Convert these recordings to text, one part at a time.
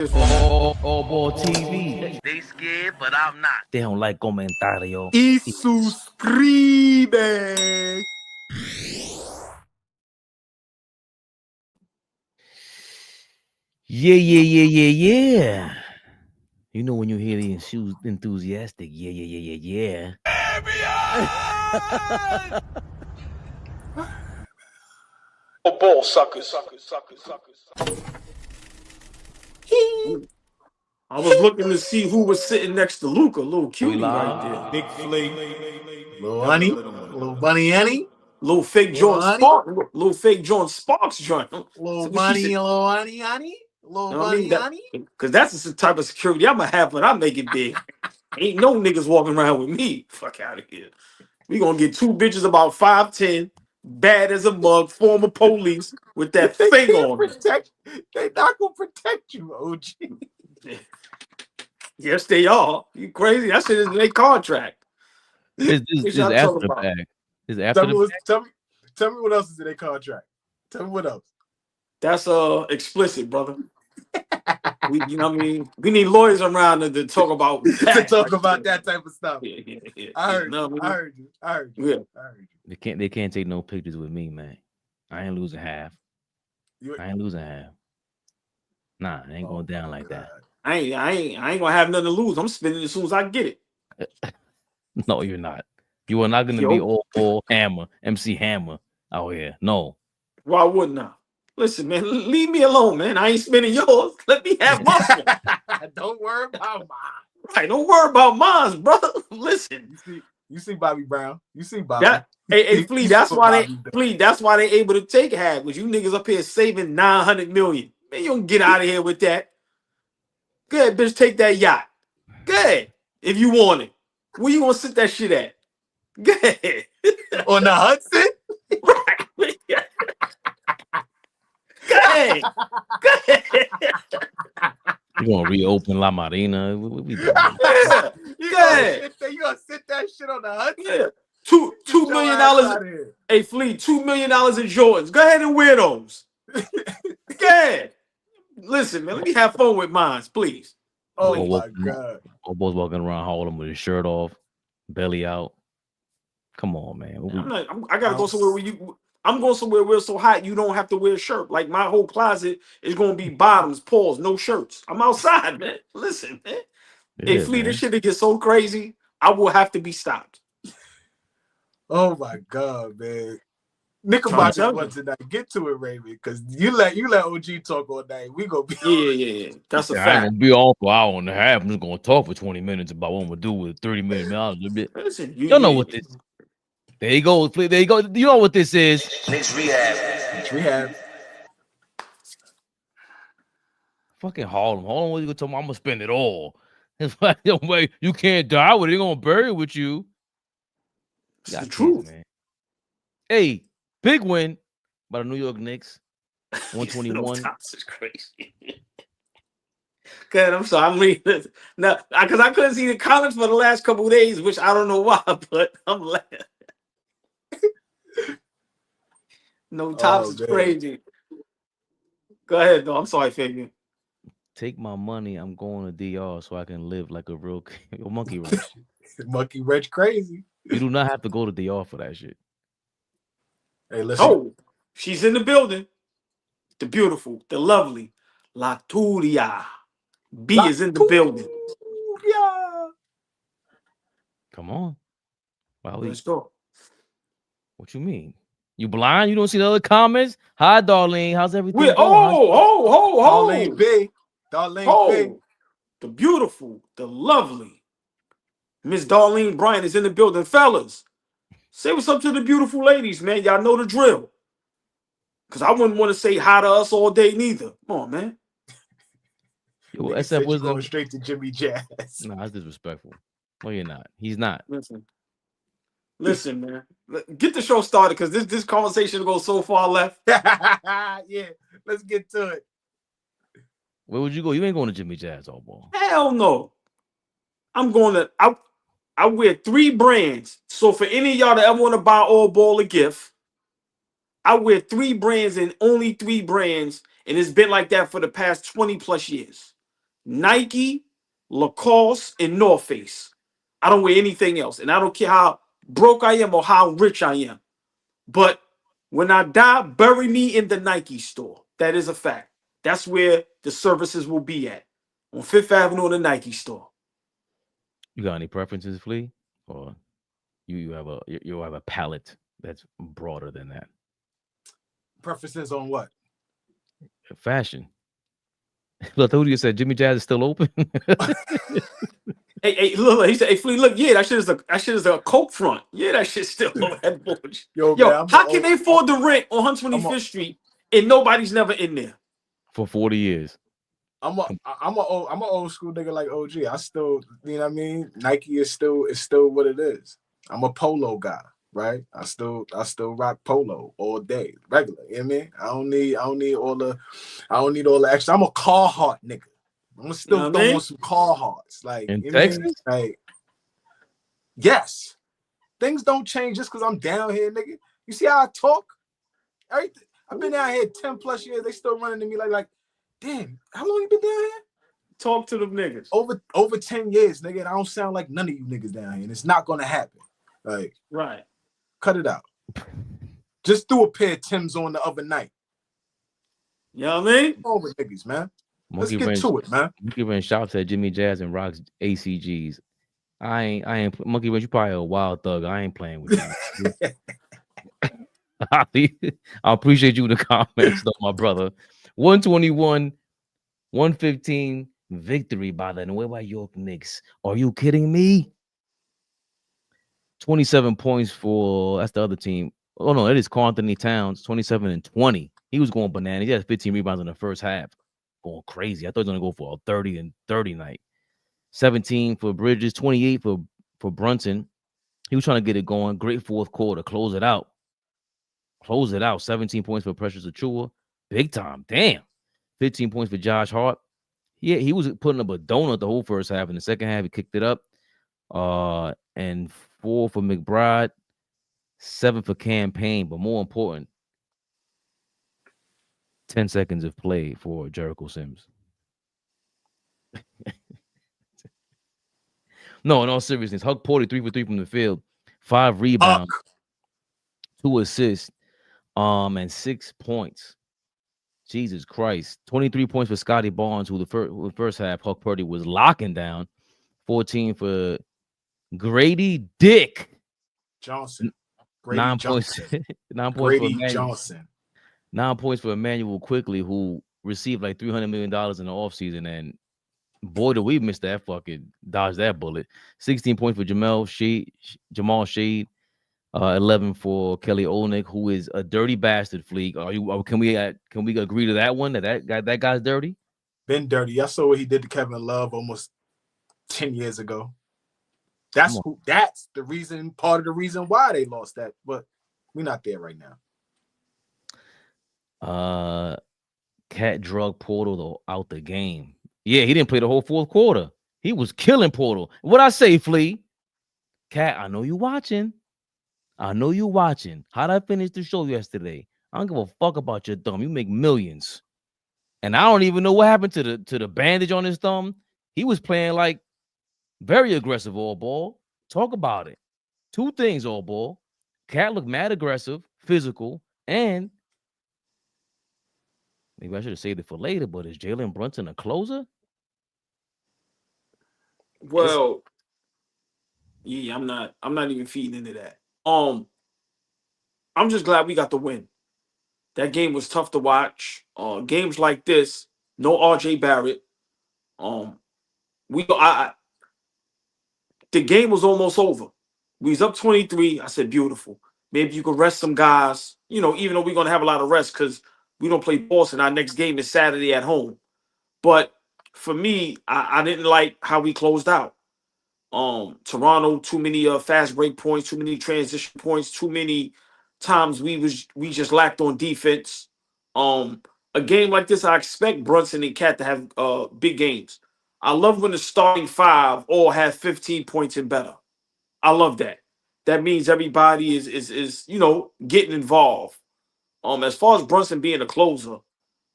AllBall TV. They scared, but I'm not. They don't like comentario. Y suscribe. Yeah. You know when you hear the enthusiastic, yeah. AllBall suckers. I was looking to see who was sitting next to Luca, little cutie right there. Big Flea, Little honey, little bunny honey, little fake John Sparks, little fake John Sparks joint. little bunny, little honey, little bunny, honey. Because that's the type of security I'm gonna have when I make it big. Ain't no niggas walking around with me. Fuck out of here. We gonna get two bitches about 5'10", bad as a mug, former police with that thing on. They not gonna protect you, OG. Yes, they are. You crazy? That shit is in their contract. This after the fact. This after the fact. Tell me what else is in their contract. Tell me what else. That's explicit, brother. You know what I mean? We need lawyers around to talk about to talk about that type of stuff. Yeah. I heard you. Yeah. They can't take no pictures with me, man. I ain't losing half. Nah, it ain't going down like that. I ain't gonna have nothing to lose. I'm spending it as soon as I get it. No, you're not. You are not gonna be all Hammer, MC Hammer out here. No. Why wouldn't I? Listen, man, leave me alone, man. I ain't spending yours. Let me have mine. Don't worry about mine. Right, don't worry about mine, brother. Listen. You see Bobby Brown. You see Bobby. Hey, Flea, that's why they able to take half. Because you niggas up here saving $900 million. Man, you don't get out of here with that. Go ahead, bitch, take that yacht. Go ahead, if you want it. Where you gonna sit that shit at? Go ahead. On the Hudson? Right. Go ahead. You gonna reopen La Marina? What we doing? Yeah. You gonna sit that shit on the Hudson? Yeah. $2 million. Hey, Flea, $2 million in Jordans. Go ahead and wear those. Go ahead. Listen, man, let me have fun with mine, please. Oh my God. AllBall's walking around Harlem with his shirt off, belly out. Come on, man. I gotta go somewhere where I'm going somewhere where it's so hot you don't have to wear a shirt. Like my whole closet is gonna be bottoms, paws, no shirts. I'm outside, man. Listen, man. Hey, Flea, this shit gets so crazy, I will have to be stopped. Oh my God, man. Knickerbockers won tonight. Get to it, Raymond, because you let OG talk all night. We gonna be yeah. That's a fact. I ain't gonna be on for an hour and a half. I'm just gonna talk for 20 minutes about what I'm gonna do with $30 million. Listen, you don't know what this. There you go. There you go. You know what this is? KNICKS REHAB. Fucking Harlem. What you gonna tell me? I'm gonna spend it all. It's like, way you can't die with it. They're gonna bury it with you. It's the truth, man. Hey, big win by the New York Knicks. 121. This is crazy. Good, I'm sorry. I'm reading this now because I couldn't see the comments for the last couple of days, which I don't know why, but I'm laughing. No tops is crazy. Go ahead, though. I'm sorry, Fabian. Take my money. I'm going to DR so I can live like a real monkey wrench. Monkey wrench crazy. You do not have to go to DR for that shit. Hey, listen. Oh, she's in the building. The beautiful, the lovely Laturia. B is in the building. Come on. Let's go. What you mean? You blind? You don't see the other comments? Hi, Darlene. How's everything going? Darlene B. B. The beautiful, the lovely Miss Darlene Bryant is in the building. Fellas, say what's up to the beautiful ladies, man. Y'all know the drill. Because I wouldn't want to say hi to us all day neither. Come on, man. Yo, SF was going straight to Jimmy Jazz. No, that's disrespectful. No, you're not. He's not. Listen, man. Get the show started because this conversation goes so far left. Yeah, let's get to it. Where would you go? You ain't going to Jimmy Jazz, AllBall. Hell no. I'm going to. I wear 3 brands. So for any of y'all that ever want to buy AllBall a gift, I wear 3 brands and only 3 brands, and it's been like that for the past 20 plus years. Nike, Lacoste, and North Face. I don't wear anything else. And I don't care how broke I am or how rich I am. But when I die, bury me in the Nike store. That is a fact. That's where the services will be at. On Fifth Avenue in the Nike store. You got any preferences, Flea? Or you have a palette that's broader than that? Preferences on what? Fashion. Look, who you said Jimmy Jazz is still open? Hey, look, he said, hey, Flea, look, yeah, that shit is a coke front. Yeah, that shit's still on that bullshit. Yo, man, how can they afford the rent on 125th Street and nobody's never in there? For 40 years. I'm an old school nigga like OG. I still, you know what I mean? Nike is still what it is. I'm a polo guy, right? I still rock polo all day, regular. You know what I mean? I don't need all the extra. I'm a Carhartt nigga. I'm still throwing some Carhartts. Like in you Texas? Mean? Like, yes. Things don't change just because I'm down here, nigga. You see how I talk? Everything. I've been out here 10 plus years. They still running to me like, damn, how long you been down here? Talk to them niggas. Over 10 years, nigga. And I don't sound like none of you niggas down here. And it's not gonna happen. Like, right. Cut it out. Just threw a pair of Timbs on the other night. You know what I mean? Over niggas, man. Monkey Let's get to it, man. Monkey Wrench shouts at Jimmy Jazz and rocks ACGs. I ain't Monkey Wrench, you probably a wild thug. I ain't playing with you. I appreciate you in the comments, though, my brother. 121, 115 victory by the Nueva York Knicks. Are you kidding me? 27 points for that's the other team. Oh no, it is Carl Anthony Towns, 27 and 20. He was going bananas. He had 15 rebounds in the first half. Going crazy. I thought he was gonna go for a 30 and 30 night. 17 for Bridges, 28 for Brunson. He was trying to get it going. Great fourth quarter. Close it out. 17 points for Precious Achua. Big time. Damn. 15 points for Josh Hart. Yeah, he was putting up a donut the whole first half. In the second half, he kicked it up. And 4 for McBride, 7 for Campaign. But more important, 10 seconds of play for Jericho Sims. No, in all seriousness, Huck Porter 3 for 3 from the field, 5 rebounds, 2 assists, and 6 points. Jesus Christ. 23 points for Scotty Barnes, who the first half Huck Purdy was locking down. 14 for Grady Dick Johnson. 9 points. 9 points Grady for Johnson. 9 points for Emmanuel Quickly, who received like $300 million in the offseason. And boy, did we miss that fucking dodge that bullet. 16 points for Jamal Shade. 11 for Kelly Olynyk, who is a dirty bastard. Fleek. Can we agree to that one? That guy's dirty? Been dirty. I saw what he did to Kevin Love almost 10 years ago. That's the reason, part of the reason why they lost that, but we're not there right now. Cat drug Portal though out the game. Yeah, he didn't play the whole fourth quarter. He was killing Portal. What I say, Flea? Cat, I know you watching. How'd I finish the show yesterday? I don't give a fuck about your thumb. You make millions. And I don't even know what happened to the bandage on his thumb. He was playing like very aggressive all ball. Talk about it. 2 things all ball. Cat looked mad aggressive, physical, and maybe I should have saved it for later, but is Jalen Brunson a closer? Well, yeah, I'm not even feeding into that. I'm just glad we got the win. That game was tough to watch. Games like this, no RJ Barrett. The game was almost over. We was up 23. I said, beautiful. Maybe you could rest some guys, even though we're going to have a lot of rest because we don't play Boston. Our next game is Saturday at home. But for me, I didn't like how we closed out. Toronto, too many fast break points, too many transition points, too many times we just lacked on defense. A game like this, I expect Brunson and Cat to have big games. I love when the starting 5 all have 15 points and better. I love that. That means everybody is getting involved. As far as Brunson being a closer,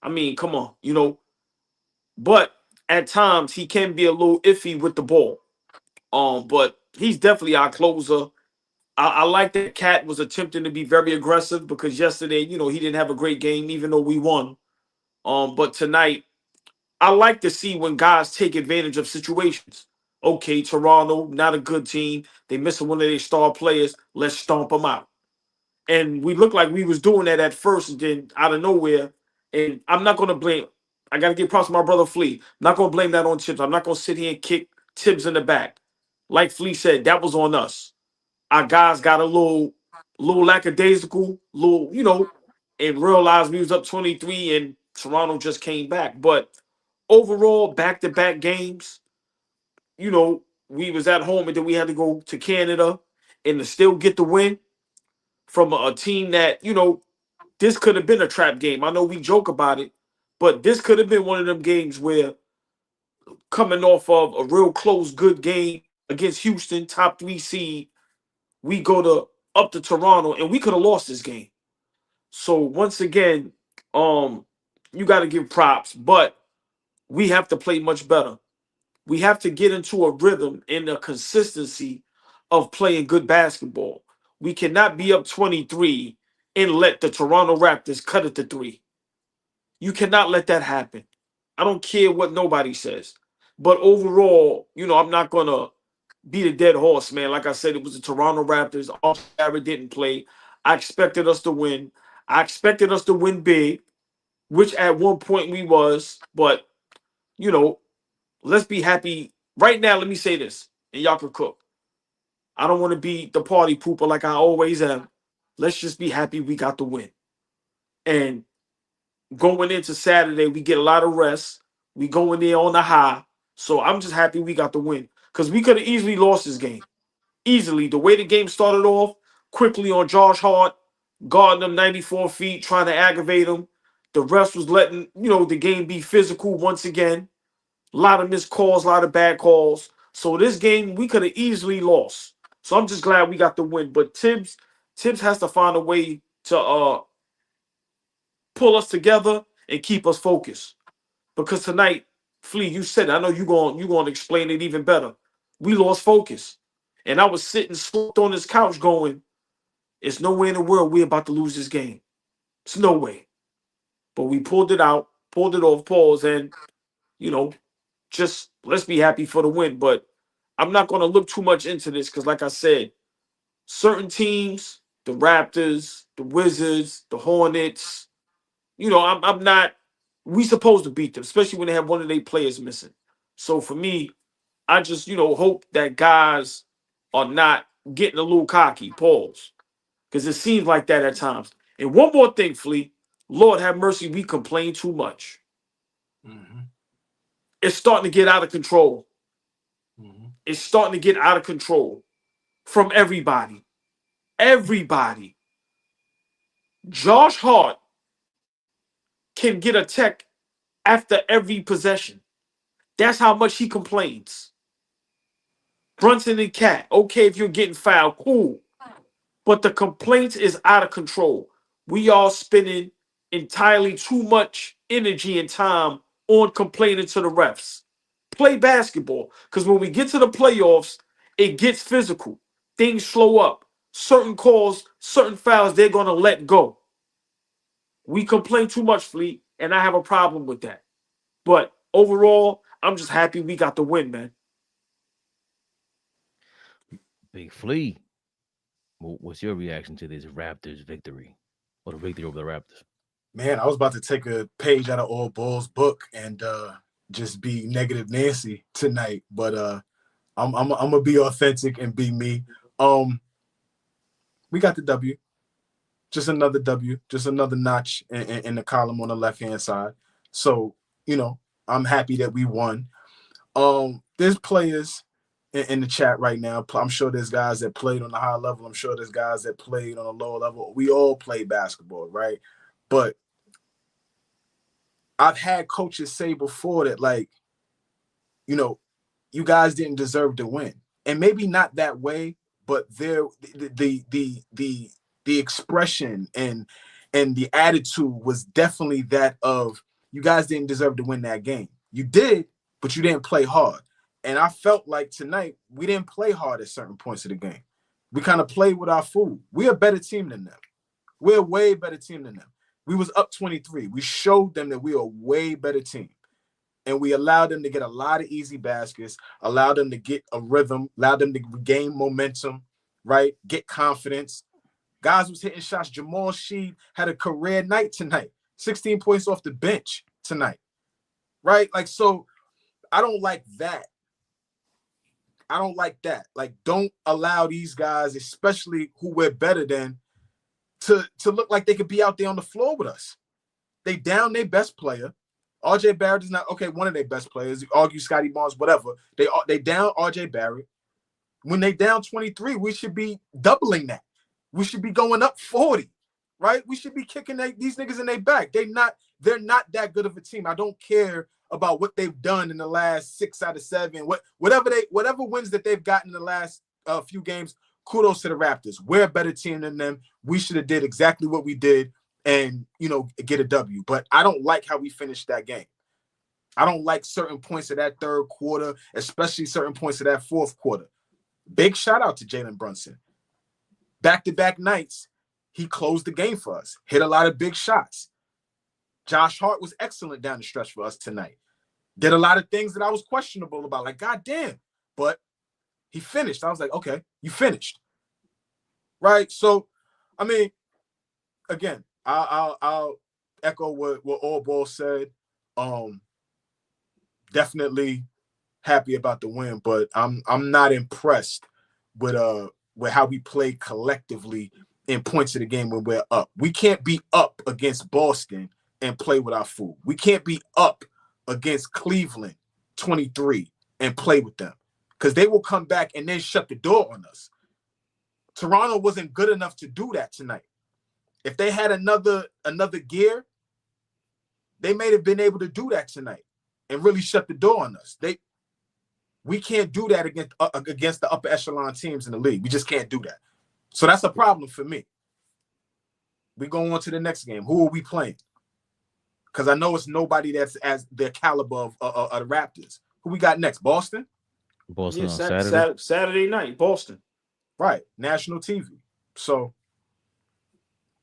I mean, come on, but at times he can be a little iffy with the ball. But he's definitely our closer. I like that Cat was attempting to be very aggressive because yesterday, you know, he didn't have a great game, even though we won. But tonight, I like to see when guys take advantage of situations. Okay, Toronto, not a good team. They missing one of their star players. Let's stomp them out. And we looked like we was doing that at first, and then out of nowhere. And I'm not gonna blame. I gotta give props to my brother Flea. I'm not gonna blame that on Tibbs. I'm not gonna sit here and kick Tibbs in the back. Like Flea said, that was on us. Our guys got a little lackadaisical, little, you know, and realized we was up 23 and Toronto just came back. But overall, back-to-back games, you know, we was at home and then we had to go to Canada and to still get the win from a team that, you know, this could have been a trap game. I know we joke about it, but this could have been one of them games where coming off of a real close, good game against Houston, top 3 seed, we go to up to Toronto and we could have lost this game. So once again, you got to give props, but we have to play much better. We have to get into a rhythm and a consistency of playing good basketball. We cannot be up 23 and let the Toronto Raptors cut it to 3. You cannot let that happen. I don't care what nobody says. But overall, you know, I'm not going to beat a dead horse, man. Like I said, it was the Toronto Raptors. All-Star didn't play. I expected us to win. I expected us to win big, which at one point we was. But, you know, let's be happy. Right now, let me say this, and y'all can cook. I don't want to be the party pooper like I always am. Let's just be happy we got the win. And going into Saturday, we get a lot of rest. We go in there on the high. So I'm just happy we got the win. Because we could have easily lost this game. Easily. The way the game started off, quickly on Josh Hart, guarding him 94 feet, trying to aggravate him. The refs was letting, you know, the game be physical once again. A lot of missed calls, a lot of bad calls. So this game, we could have easily lost. So I'm just glad we got the win. But Tibbs has to find a way to pull us together and keep us focused. Because tonight, Flea, you said it. I know you're going to explain it even better. We lost focus. And I was sitting slumped on this couch going, there's no way in the world we're about to lose this game. It's no way. But we pulled it out, pulled it off, pause, and, you know, just let's be happy for the win. But I'm not going to look too much into this because, like I said, certain teams, the Raptors, the Wizards, the Hornets, you know, I'm not, we supposed to beat them, especially when they have one of their players missing. So for me, I just, you know, hope that guys are not getting a little cocky, pause. Because it seems like that at times. And one more thing, Flea, Lord have mercy, we complain too much. Mm-hmm. It's starting to get out of control. Mm-hmm. It's starting to get out of control from everybody. Everybody. Josh Hart can get a tech after every possession. That's how much he complains. Brunson and Cat, okay, if you're getting fouled, cool. But the complaints is out of control. We are spending entirely too much energy and time on complaining to the refs. Play basketball. Because when we get to the playoffs, it gets physical. Things slow up. Certain calls, certain fouls, they're going to let go. We complain too much, Fleet, and I have a problem with that. But overall, I'm just happy we got the win, man. Big Flea, what's your reaction to this Raptors victory or the victory over the Raptors? Man, I was about to take a page out of AllBall's book and just be negative Nancy tonight, but I'm gonna be authentic and be me. We got the W, just another W, just another notch in the column on the left hand side. So you know, I'm happy that we won. There's players in the chat right now. I'm sure there's guys that played on the high level. I'm sure there's guys that played on a lower level. We all play basketball, right? But I've had coaches say before that, like, you know, you guys didn't deserve to win, and maybe not that way, but the expression and the attitude was definitely that of you guys didn't deserve to win that game. You did, but you didn't play hard. And I felt like tonight we didn't play hard at certain points of the game. We kind of played with our food. We're a better team than them. We're a way better team than them. We was up 23. We showed them that we are a way better team. And we allowed them to get a lot of easy baskets, allowed them to get a rhythm, allowed them to gain momentum, right? Get confidence. Guys was hitting shots. Jamal Sheed had a career night tonight. 16 points off the bench tonight, right? Like, so I don't like that. I don't like that. Like, don't allow these guys, especially who we're better than, to look like they could be out there on the floor with us. They down their best player. RJ Barrett is not, okay, one of their best players. You argue Scotty Barnes, whatever. They down RJ Barrett. When they down 23, we should be doubling that. We should be going up 40, right? We should be kicking these niggas in their back. They're not that good of a team. I don't care about what they've done in the last 6 out of 7. Whatever wins that they've gotten in the last few games, kudos to the Raptors. We're a better team than them. We should have did exactly what we did and, get a W. But I don't like how we finished that game. I don't like certain points of that third quarter, especially certain points of that fourth quarter. Big shout out to Jalen Brunson. Back-to-back nights, he closed the game for us. Hit a lot of big shots. Josh Hart was excellent down the stretch for us tonight. Did a lot of things that I was questionable about, like, God damn. But he finished. I was like, okay, you finished. Right? So, I mean, again, I'll echo what AllBall said. Definitely happy about the win, but I'm not impressed with how we played collectively in points of the game when we're up. We can't be up against Boston and play with our food. We can't be up against Cleveland 23 and play with them, because they will come back and then shut the door on us. Toronto wasn't good enough to do that tonight. If they had another gear, they may have been able to do that tonight and really shut the door on us. We can't do that against the upper echelon teams in the league. We just can't do that. So that's a problem for me. We go on to the next game. Who are we playing? Because I know it's nobody that's as the caliber of the Raptors. Who we got next? Boston? Boston on Saturday. Saturday night, Boston. Right. National TV. So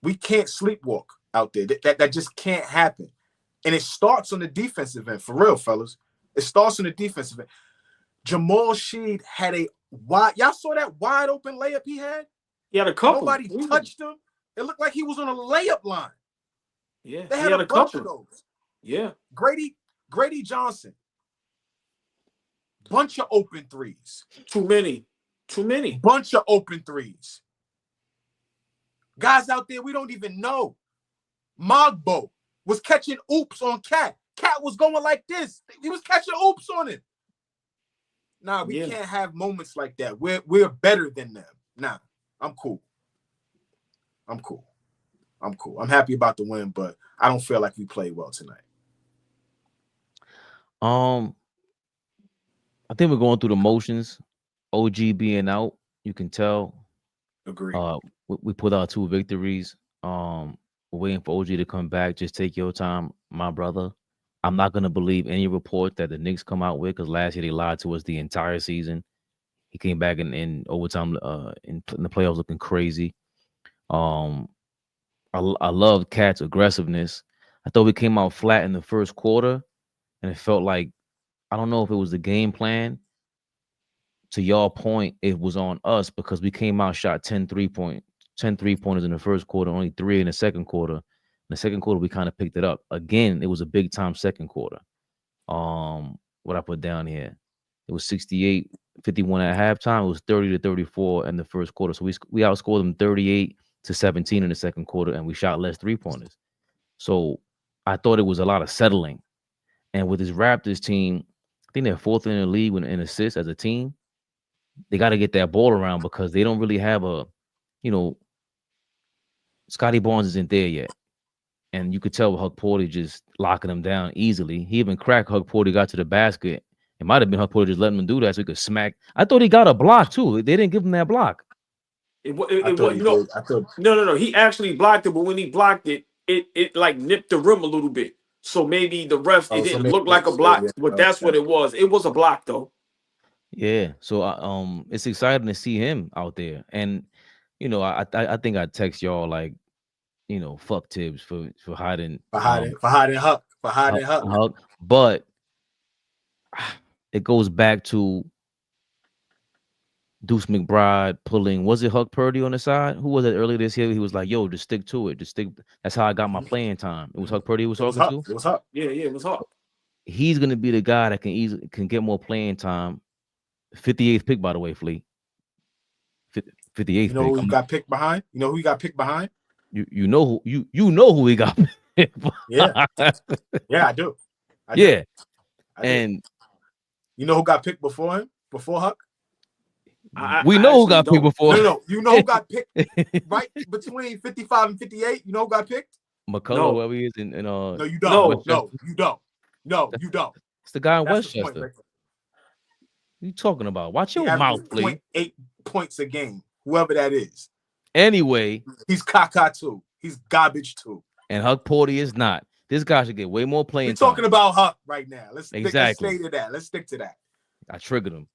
we can't sleepwalk out there. That just can't happen. And it starts on the defensive end, for real, fellas. It starts on the defensive end. Jamal Sheed had a wide, y'all saw that wide open layup he had? He had a couple. Nobody touched him. It looked like he was on a layup line. Yeah, they had a bunch of those. Yeah. Grady Johnson. Bunch of open threes. Too many. Bunch of open threes. Guys out there we don't even know. Mogbo was catching oops on Cat. Cat was going like this. He was catching oops on him. Nah, we can't have moments like that. We're better than them. Nah, I'm cool. I'm happy about the win, but I don't feel like we played well tonight. I think we're going through the motions. OG being out, you can tell. Agree. We put out 2 victories. We're waiting for OG to come back. Just take your time, my brother. I'm not going to believe any report that the Knicks come out with, because last year they lied to us the entire season. He came back in overtime in the playoffs looking crazy. I love Cat's aggressiveness. I thought we came out flat in the first quarter, and it felt like, I don't know if it was the game plan. To y'all point, it was on us, because we came out, shot 10 3-pointers in the first quarter, only 3 in the second quarter. In the second quarter, we kind of picked it up. Again, it was a big time second quarter. What I put down here, it was 68-51 at halftime. It was 30-34 in the first quarter. So we outscored them 38-17 in the second quarter, and we shot less 3-pointers. So I thought it was a lot of settling. And with this Raptors team, I think they're 4th in the league in assists as a team. They got to get that ball around, because they don't really have Scotty Barnes isn't there yet. And you could tell with Huck Porter just locking him down easily. He even cracked Huck Porter, got to the basket. It might have been Huck Porter just letting him do that so he could smack. I thought he got a block too. They didn't give him that block. No. He actually blocked it, but when he blocked it, it like nipped the rim a little bit. So maybe the ref, it so didn't maybe look like a it's- block, yeah, but that's what it was. It was a block though. Yeah. So it's exciting to see him out there. And you know, I think I text y'all like, you know, fuck Tibbs for hiding Huck. Huck. But it goes back to Deuce McBride pulling, was it Huck Purdy on the side? Who was it earlier this year? He was like, yo, just stick to it. Just stick. That's how I got my playing time. It was Huck Purdy he was talking to? It was Huck. Yeah, it was Huck. He's gonna be the guy that can get more playing time. 58th pick, by the way, Flea. 58th You know pick. who he got picked behind? You know who he got picked behind? You know who he got picked behind. Yeah. Yeah, I do. Yeah. I do. And you know who got picked before him? Before Huck? We know who got picked before. No. You know who got picked right between 55 and 58? You know who got picked? McCullough, where he is in No, you don't. No, you don't. It's the guy in That's Westchester. right. What you talking about? Watch your mouth, please. 0.8 points a game, whoever that is. Anyway, he's caca too. He's garbage too. And Huck Purdy is not. This guy should get way more playing We're talking about Huck right now. Let's stay to that. Let's stick to that. I triggered him.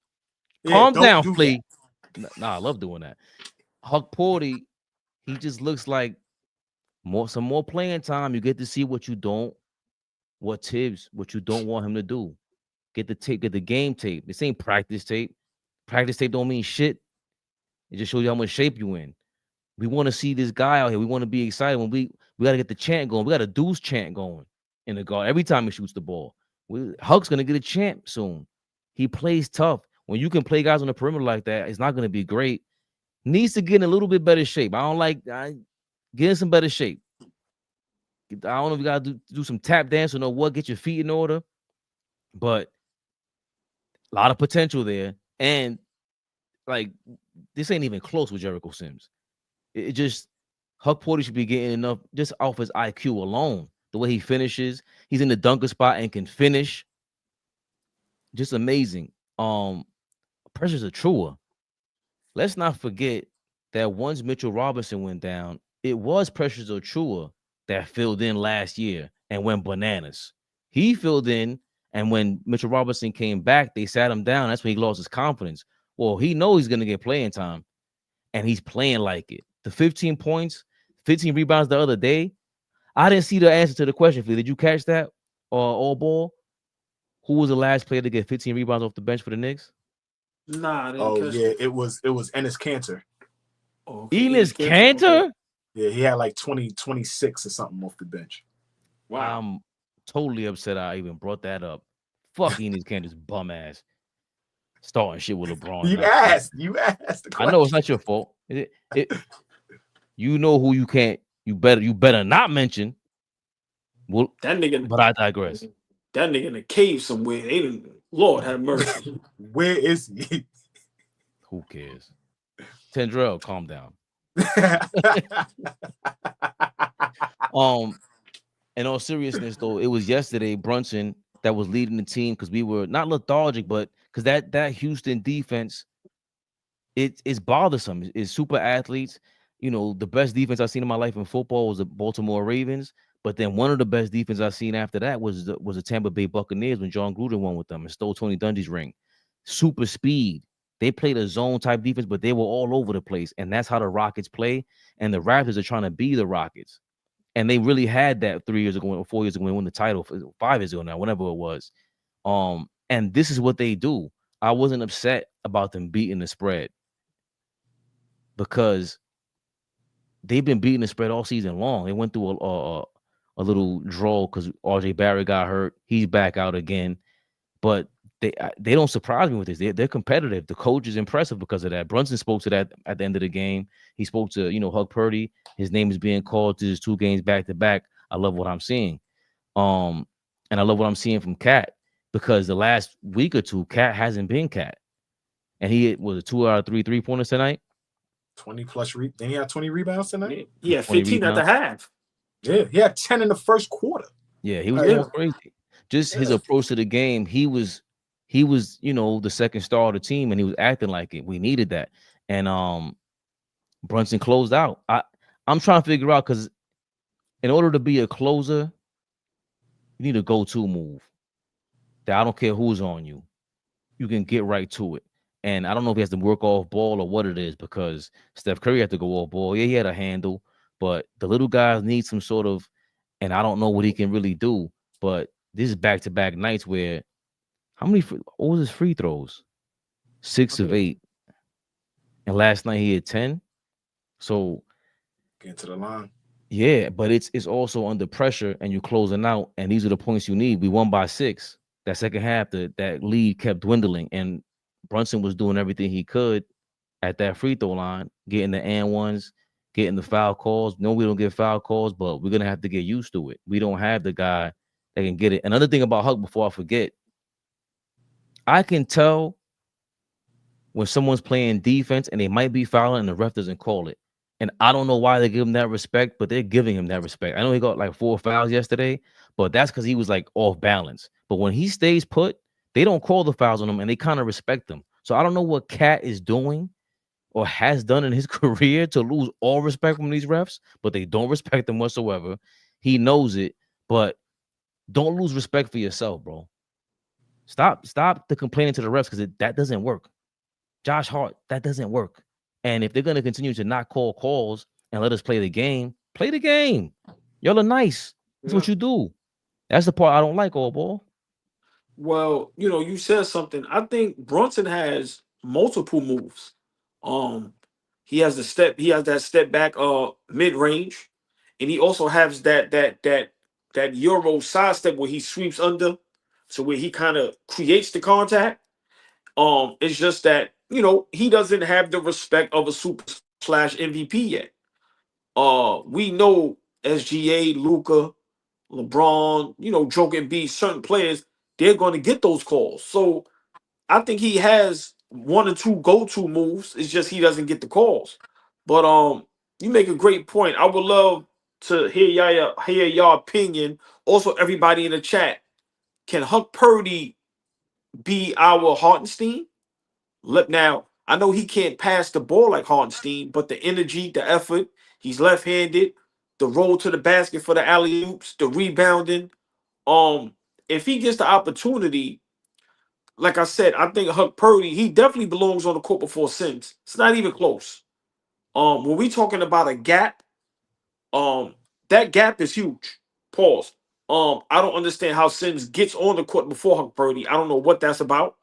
Yeah, Calm down, Flea. Nah, I love doing that. Huck Purdy, he just looks like some more playing time. You get to see what you don't want him to do. Get the tape, get the game tape. This ain't practice tape. Practice tape don't mean shit. It just shows you how much shape you in. We want to see this guy out here. We want to be excited. When we got to get the chant going. We got a Deuce chant going in the guard every time he shoots the ball. Huck's gonna get a chant soon. He plays tough. When you can play guys on the perimeter like that, it's not gonna be great. Needs to get in a little bit better shape. Get in some better shape. I don't know if you gotta do some tap dance or know what. Get your feet in order, but a lot of potential there. And like this ain't even close with Jericho Sims. It just Huck Purdy should be getting enough just off his IQ alone. The way he finishes, he's in the dunker spot and can finish. Just amazing. Pressure's a truer. Let's not forget that once Mitchell Robinson went down, it was Precious Achiuwa that filled in last year and went bananas. He filled in, and when Mitchell Robinson came back, they sat him down. That's when he lost his confidence. Well, he knows he's going to get playing time, and he's playing like it. The 15 points, 15 rebounds the other day, I didn't see the answer to the question. Did you catch that? AllBall? Who was the last player to get 15 rebounds off the bench for the Knicks? Nah. It was Enes Kanter. Enes Kanter? Yeah, he had like 26 or something off the bench. Wow. I'm totally upset I even brought that up. Fuck Enes Kanter's bum ass. Starting shit with LeBron. You asked. I know it's not your fault. You know who you can't. You better not mention. Well, that nigga. But I digress. That nigga in a cave somewhere. Lord have mercy. Where is he? Who cares? Tendrell, calm down. In all seriousness, though, it was yesterday Brunson that was leading the team because we were not lethargic, but because that Houston defense, it's bothersome. It's super athletes. You know, the best defense I've seen in my life in football was the Baltimore Ravens. But then one of the best defense I've seen after that was the Tampa Bay Buccaneers when John Gruden won with them and stole Tony Dungy's ring. Super speed. They played a zone type defense, but they were all over the place. And that's how the Rockets play. And the Raptors are trying to be the Rockets. And they really had that 3 years ago or 4 years ago when they won the title, 5 years ago now, whenever it was. And this is what they do. I wasn't upset about them beating the spread because they've been beating the spread all season long. They went through a little draw because RJ Barrett got hurt. He's back out again. But they don't surprise me with this. They're competitive. The coach is impressive because of that. Brunson spoke to that at the end of the game. He spoke to, Huck Purdy. His name is being called to his 2 games back to back. I love what I'm seeing. And I love what I'm seeing from Cat because the last week or two, Cat hasn't been Cat. And he was 2 out of 3 3-pointers tonight. 20 plus. Then he had 20 rebounds tonight? He had 15 at the half. Yeah, he had 10 in the first quarter. Yeah, he was going crazy. Just his approach to the game, he was, the second star of the team, and he was acting like it. We needed that. And Brunson closed out. I'm trying to figure out because in order to be a closer, You need a go-to move that I don't care who's on you. You can get right to it. And I don't know if he has to work off ball or what it is, because Steph Curry had to go off ball. Yeah, he had a handle, but the little guys need some sort of, and I don't know what he can really do. But this is back-to-back nights where what was his free throws? 6 of 8. And last night he had 10. So Get to the line. yeah, but it's also under pressure and you're closing out, and these are the points you need. We won by 6. That second half, that lead kept dwindling, and Brunson was doing everything he could at that free throw line, getting the and ones, getting the foul calls. No, we don't get foul calls, but we're gonna have to get used to it. We don't have the guy that can get it. Another thing about Huck, before I forget, I can tell when someone's playing defense and they might be fouling and the ref doesn't call it. And I don't know why they give him that respect, but they're giving him that respect. I know he got like 4 fouls yesterday, but that's because he was like off balance. But when he stays put, they don't call the fouls on him and they kind of respect him. So I don't know what Cat is doing or has done in his career to lose all respect from these refs, but they don't respect him whatsoever. He knows it, but don't lose respect for yourself, bro. Stop the complaining to the refs, because that doesn't work. Josh Hart, that doesn't work. And if they're going to continue to not call calls and let us play the game, play the game. Y'all are nice. That's what you do. That's the part I don't like, AllBall. Well, you said something. I think Brunson has multiple moves. Um, he has that step back mid range, and he also has that Euro side step where he sweeps under, so where he kind of creates the contact. It's just that he doesn't have the respect of a super slash MVP yet. We know SGA, Luca, LeBron, Joke and B, certain players, they're going to get those calls. So I think he has 1 or 2 go-to moves. It's just he doesn't get the calls. But you make a great point. I would love to hear y'all opinion. Also, everybody in the chat, can Huck Purdy be our Hartenstein? Now, I know he can't pass the ball like Hartenstein, but the energy, the effort, he's left-handed, the roll to the basket for the alley-oops, the rebounding. If he gets the opportunity, like I said, I think Huck Purdy, he definitely belongs on the court before Sims. It's not even close. When we talking about a gap, that gap is huge. Pause. I don't understand how Sims gets on the court before Huck Purdy. I don't know what that's about.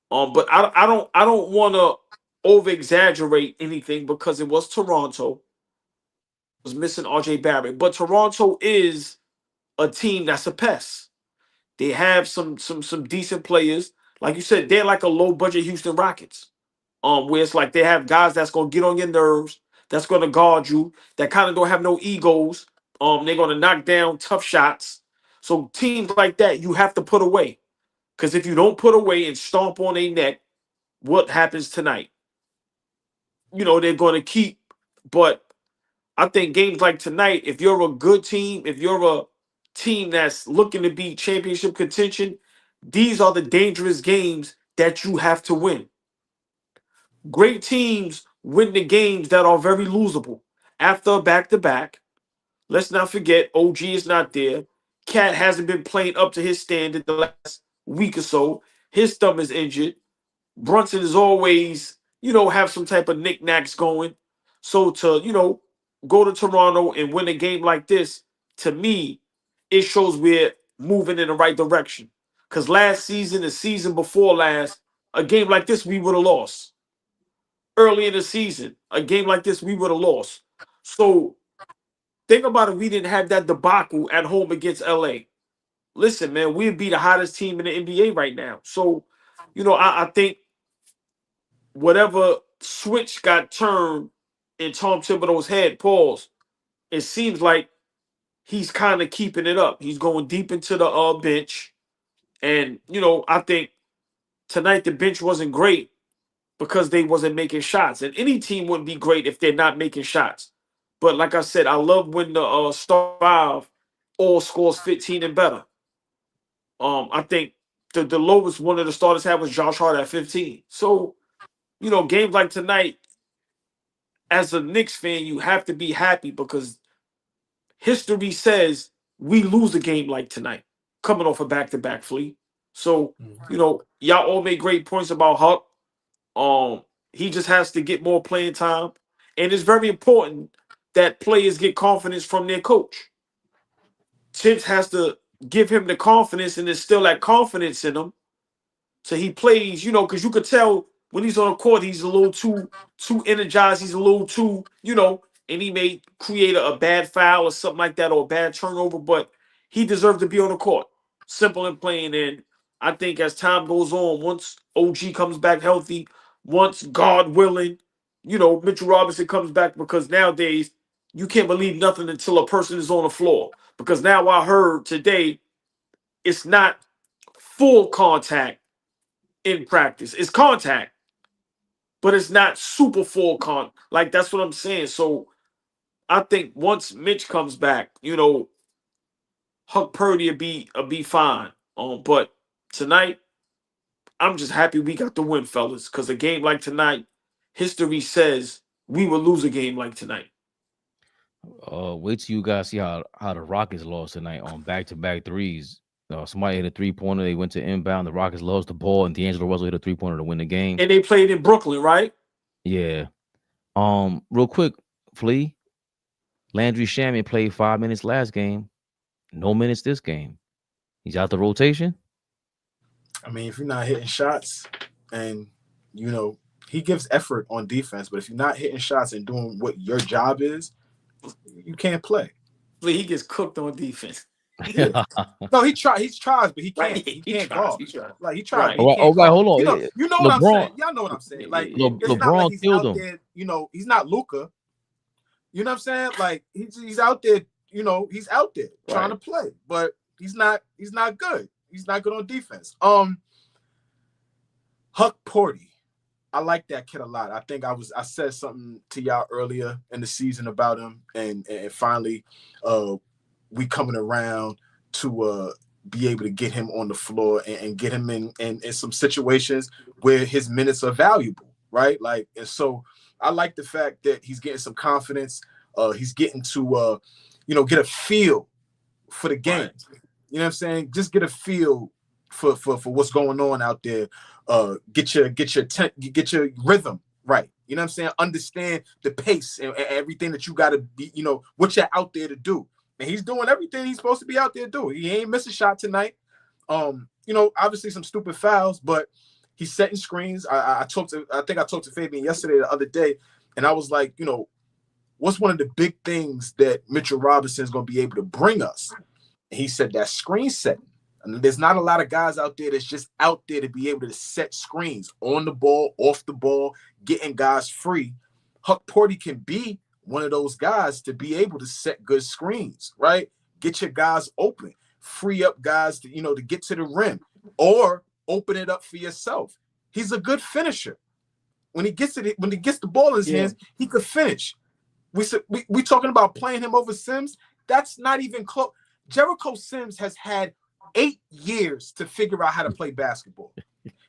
But I don't want to over exaggerate anything, because it was Toronto. Was missing RJ Barrett, but Toronto is a team that's a pest. They have some decent players. Like you said, they're like a low budget Houston Rockets. Where it's like they have guys that's gonna get on your nerves, that's gonna guard you, that kind of don't have no egos. They're gonna knock down tough shots. So teams like that you have to put away. Because if you don't put away and stomp on their neck, what happens tonight? They're going to keep. But I think games like tonight, if you're a good team, if you're a team that's looking to be championship contention, these are the dangerous games that you have to win. Great teams win the games that are very losable. After a back-to-back, let's not forget, OG is not there. Cat hasn't been playing up to his standard the last week or so. His thumb is injured. Brunson is always, have some type of knickknacks going. So to, go to Toronto and win a game like this, to me, it shows we're moving in the right direction. Because last season, the season before last, a game like this, we would have lost. Early in the season, a game like this, we would have lost. So think about it, we didn't have that debacle at home against LA. Listen, man, we'd be the hottest team in the NBA right now. So, I think whatever switch got turned in Tom Thibodeau's head, pause, it seems like he's kind of keeping it up. He's going deep into the bench. And, I think tonight the bench wasn't great because they wasn't making shots. And any team wouldn't be great if they're not making shots. But like I said, I love when the star 5 all scores 15 and better. I think the lowest one of the starters had was Josh Hart at 15. So, games like tonight, as a Knicks fan, you have to be happy because history says we lose a game like tonight. coming off a back-to-back, Flea. So, you know, y'all all made great points about Huck. He just has to get more playing time. And it's very important that players get confidence from their coach. Tibbs has to give him the confidence and instill that confidence in him. So he plays, you know, because you could tell when he's on the court, he's a little too energized. He's a little too, you know, and he may create a bad foul or something like that or a bad turnover, but he deserves to be on the court. Simple and plain. And I think as time goes on, once OG comes back healthy, once God willing, you know, Mitchell Robinson comes back, because nowadays you can't believe nothing until a person is on the floor. Because now I heard today it's not full contact in practice. It's contact, but it's not super full like that's what I'm saying. So I think once Mitch comes back, you know, Huck Purdy will be fine. But tonight, I'm just happy we got the win, fellas. Because a game like tonight, history says we will lose a game like tonight. Wait till you guys see how the Rockets lost tonight on back-to-back threes. Somebody hit a 3-pointer. They went to inbound. The Rockets lost the ball, and D'Angelo Russell hit a 3-pointer to win the game. And they played in Brooklyn, right? Yeah. Real quick, Flea. Landry Shamet played 5 minutes last game. No minutes this game. He's out the rotation. I mean, if you're not hitting shots, and you know he gives effort on defense, but if you're not hitting shots and doing what your job is, you can't play. Flea, he gets cooked on defense. No, he tries, but he can't. Right. He can't tries, guard. he tries. Like he tries. Right. He All right, hold on. You know what I'm saying? Y'all know what I'm saying. Like it's not LeBron like he's killed out him. there. You know, he's not Luka. You know what I'm saying? Like he's out there. You know, he's out there trying to play, but he's not good. He's not good on defense. Huck Purdy. I like that kid a lot. I think I said something to y'all earlier in the season about him, and finally we coming around to be able to get him on the floor and get him in some situations where his minutes are valuable, right? Like, and so I like the fact that he's getting some confidence. He's getting to you know, get a feel for the game. Right. You know what I'm saying? Just get a feel for what's going on out there. Get your rhythm right. You know what I'm saying? Understand the pace and everything that you got to be, you know, what you're out there to do. And he's doing everything he's supposed to be out there doing. He ain't missed a shot tonight. You know, obviously some stupid fouls, but he's setting screens. I think I talked to Fabian yesterday, the other day, and I was like, you know, what's one of the big things that Mitchell Robinson is going to be able to bring us? And he said that screen setting. And there's not a lot of guys out there that's just out there to be able to set screens on the ball, off the ball, getting guys free. Huck Purdy can be one of those guys to be able to set good screens, right? Get your guys open, free up guys to, you know, to get to the rim, or open it up for yourself. He's a good finisher. When he gets the ball in his hands, he could finish. We talking about playing him over Sims. That's not even close. Jericho Sims has had 8 years to figure out how to play basketball.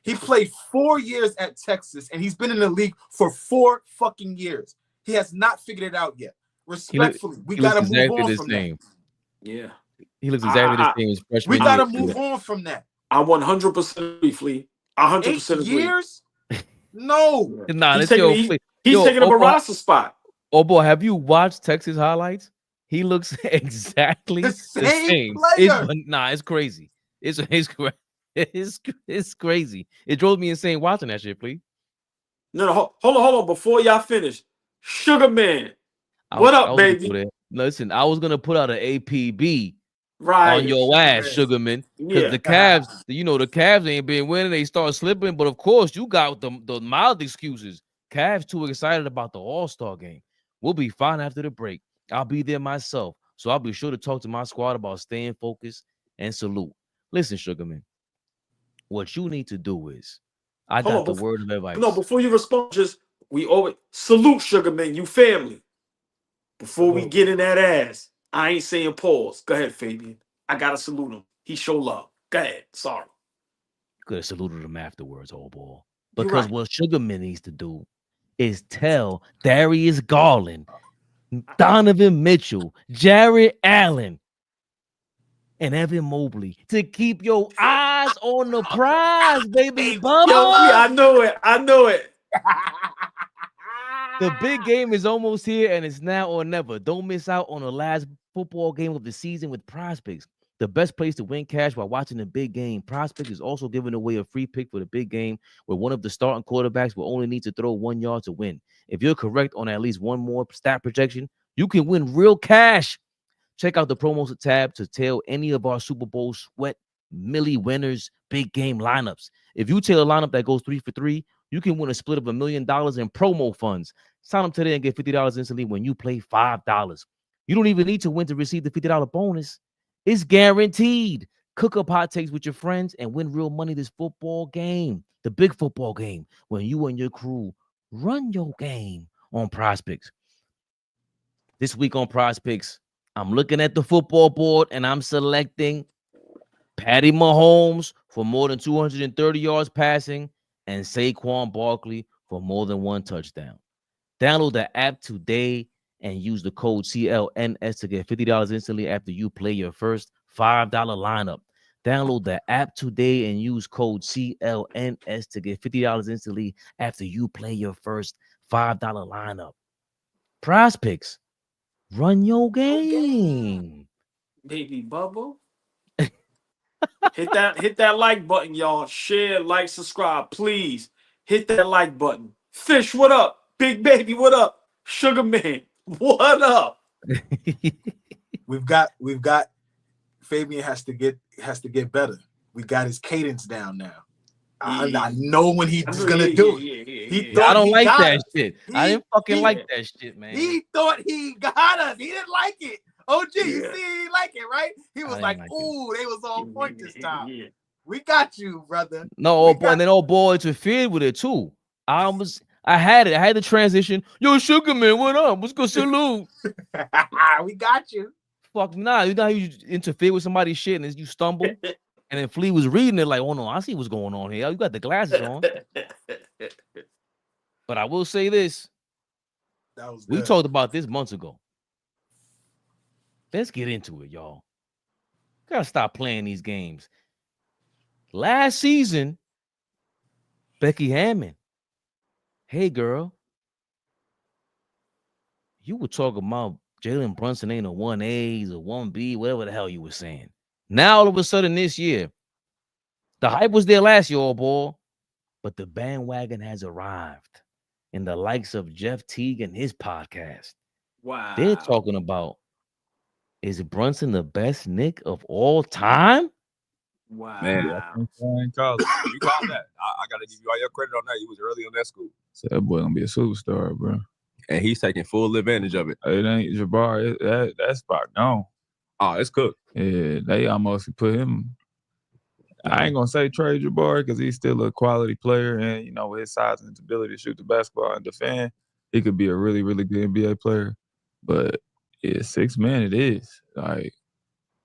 He played 4 years at Texas, and he's been in the league for 4 fucking years. He has not figured it out yet. Respectfully, we got to move on from that. Yeah. He looks exactly the same as freshman. We got to move on from that. I 100% agree, Flea. 100% agree. 8 years? No. Nah, he's taking up a roster spot. Oh boy, have you watched Texas highlights? He looks exactly the same. It's crazy. It's crazy. It drove me insane watching that shit, please. No, hold on. Before y'all finish, Sugar Man, what up, baby? Listen, I was gonna put out an APB right on your ass, Sugarman, because the Cavs, you know, the Cavs ain't been winning. They start slipping, but of course, you got the mild excuses. Cavs too excited about the All-Star game. We'll be fine after the break. I'll be there myself, so I'll be sure to talk to my squad about staying focused and salute. Listen, Sugarman, what you need to do is, I got the word of advice. No, before you respond, we always salute, Sugarman, you family. Before we get in that ass, I ain't saying pause. Go ahead, Fabian. I gotta salute him. He show love. Go ahead. Sorry. Could have saluted him afterwards, old boy. Because what Sugarman needs to do is tell Darius Garland, Donovan Mitchell, Jared Allen, and Evan Mobley to keep your eyes on the prize, baby. Bubba. Yo, I know it. I know it. The big game is almost here, and it's now or never. Don't miss out on the last football game of the season with Prospects. The best place to win cash while watching the big game. Prospects is also giving away a free pick for the big game where one of the starting quarterbacks will only need to throw 1 yard to win. If you're correct on at least one more stat projection, you can win real cash. Check out the promos tab to tell any of our Super Bowl sweat millie winners big game lineups. If you tell a lineup that goes 3 for 3, you can win a split of $1 million in promo funds. Sign up today and get $50 instantly when you play $5. You don't even need to win to receive the $50 bonus. It's guaranteed. Cook up hot takes with your friends and win real money this football game. The big football game when you and your crew run your game on Prospects. This week on Prospects, I'm looking at the football board and I'm selecting Patty Mahomes for more than 230 yards passing and Saquon Barkley for more than 1 touchdown. Download the app today and use the code CLNS to get $50 instantly after you play your first $5 lineup. Download the app today and use code CLNS to get $50 instantly after you play your first $5 lineup. Prospects, run your game. Baby Bubba. hit that like button, y'all. Share, like, subscribe, please. Hit that like button. Fish, what up? Big Baby, what up? Sugar Man, what up? We've got Fabian has to get better. We got his cadence down now. I know when he's gonna do it. I don't like that shit. I didn't fucking like that shit, man. He thought he got us. He didn't like it. OG, you see, he didn't like it, right? He was like, "Ooh, they was on point this time." We got you, brother. No, and then old boy interfered with it too. I had the transition. Yo, Sugar Man, what up? What's good, salute? We got you. Fuck nah. You know how you interfere with somebody's shit and then you stumble? And then Flea was reading it like, oh no, I see what's going on here. You got the glasses on. But I will say this. We talked about this months ago. Let's get into it, y'all. Gotta stop playing these games. Last season, Becky Hammond. Hey, girl. You were talking about Jalen Brunson ain't a 1A or 1B, whatever the hell you were saying. Now, all of a sudden this year, the hype was there last year, old boy, but the bandwagon has arrived in the likes of Jeff Teague and his podcast. Wow. They're talking about, is Brunson the best Knick of all time? Wow. Man, you called that. I got to give you all your credit on that. You was early on that school. So that boy gonna be a superstar, bro. And he's taking full advantage of it. It ain't Jabbar. That spot gone. Oh, it's cooked. Yeah, they almost put him. I ain't gonna say trade Jabbar because he's still a quality player, and you know with his size and his ability to shoot the basketball and defend, he could be a really, really good NBA player. But yeah, 6 man it is. Like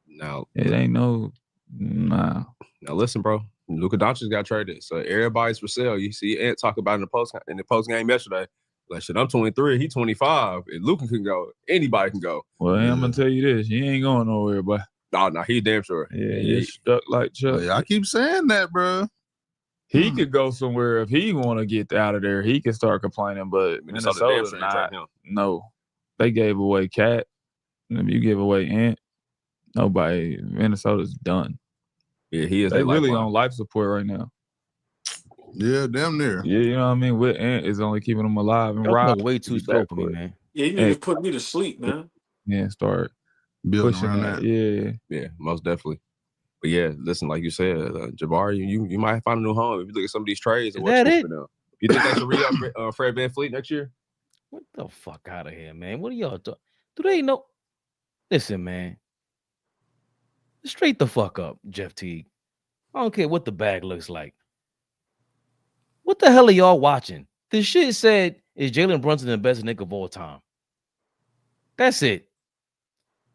now, it ain't no. Nah. Now listen, bro. Luka Doncic got traded, so everybody's for sale. You see Ant talk about in the post game yesterday. Like, shit, I'm 23, he 25. If Luka can go, anybody can go. Well, I'm gonna tell you this: he ain't going nowhere, boy. No, he damn sure. Yeah, he's stuck like Chuck. Yeah, I keep saying that, bro. He could go somewhere if he want to get out of there. He can start complaining, but Minnesota's not. No, they gave away Cat. And if you give away Ant, nobody. Minnesota's done. Yeah, he is. They really on life support right now. Yeah, damn near. Yeah, you know what I mean? With Ant is only keeping them alive. And Rob way too slow for me, man. Yeah, you need to put me to sleep, man. Yeah, start building pushing around that. Yeah, most definitely. But yeah, listen, like you said, Jabbar, you might find a new home if you look at some of these trades. Is that it? You think they should re-up Fred VanVleet next year? What the fuck out of here, man? What are y'all doing? Do they know? Listen, man. Straight the fuck up, Jeff Teague. I don't care what the bag looks like. What the hell are y'all watching? This shit said, is Jalen Brunson the best Knick of all time? That's it.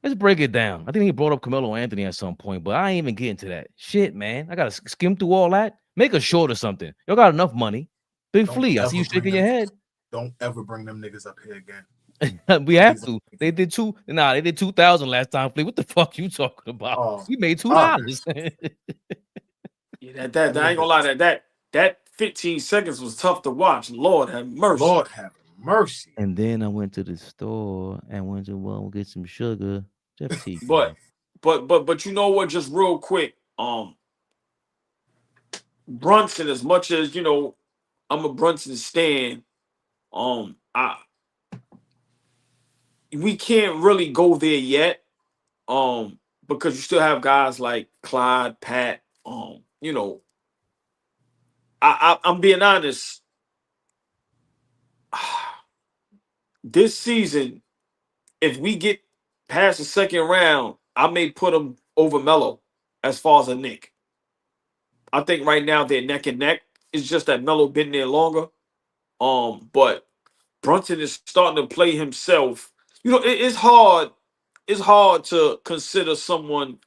Let's break it down. I think he brought up Carmelo Anthony at some point, but I ain't even getting to that. Shit, man. I got to skim through all that. Make a short or something. Y'all got enough money. Big Flea, I see you shaking your head. Don't ever bring them niggas up here again. We have to. They did they did 2,000 last time. Flea, what the fuck you talking about? Oh. We made $2. Yeah, that I ain't gonna lie, that 15 seconds was tough to watch. Lord have mercy. Lord have mercy. And then I went to the store and went to get some sugar. Jeff T. But you know what? Just real quick, Brunson. As much as you know, I'm a Brunson stan. We can't really go there yet. Because you still have guys like Clyde, Pat. You know, I'm being honest. This season, if we get past the second round, I may put him over Melo as far as a Nick. I think right now they're neck and neck. It's just that Melo been there longer. But Brunson is starting to play himself. You know, it's hard. It's hard to consider someone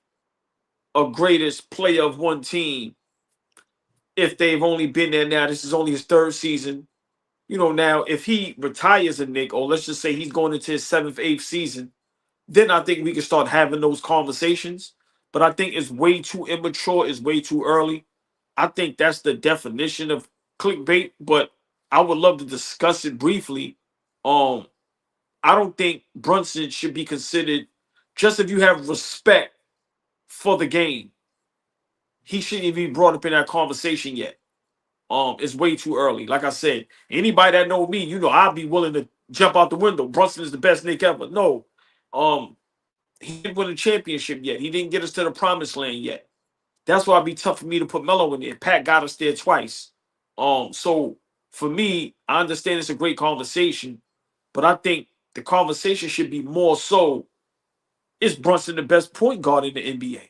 a greatest player of one team if they've only been there now. This is only his third season. You know, now if he retires a Nick, or let's just say he's going into his 7th, 8th season, then I think we can start having those conversations. But I think it's way too immature. It's way too early. I think that's the definition of clickbait. But I would love to discuss it briefly. I don't think Brunson should be considered, just if you have respect for the game, he shouldn't even be brought up in that conversation yet. It's way too early. Like I said, anybody that know me, you know I'd be willing to jump out the window. Brunson is the best Nick ever. No, he didn't win a championship yet. He didn't get us to the promised land yet. That's why it'd be tough for me to put Melo in there. Pat got us there twice. So for me, I understand it's a great conversation, but I think the conversation should be more so: is Brunson the best point guard in the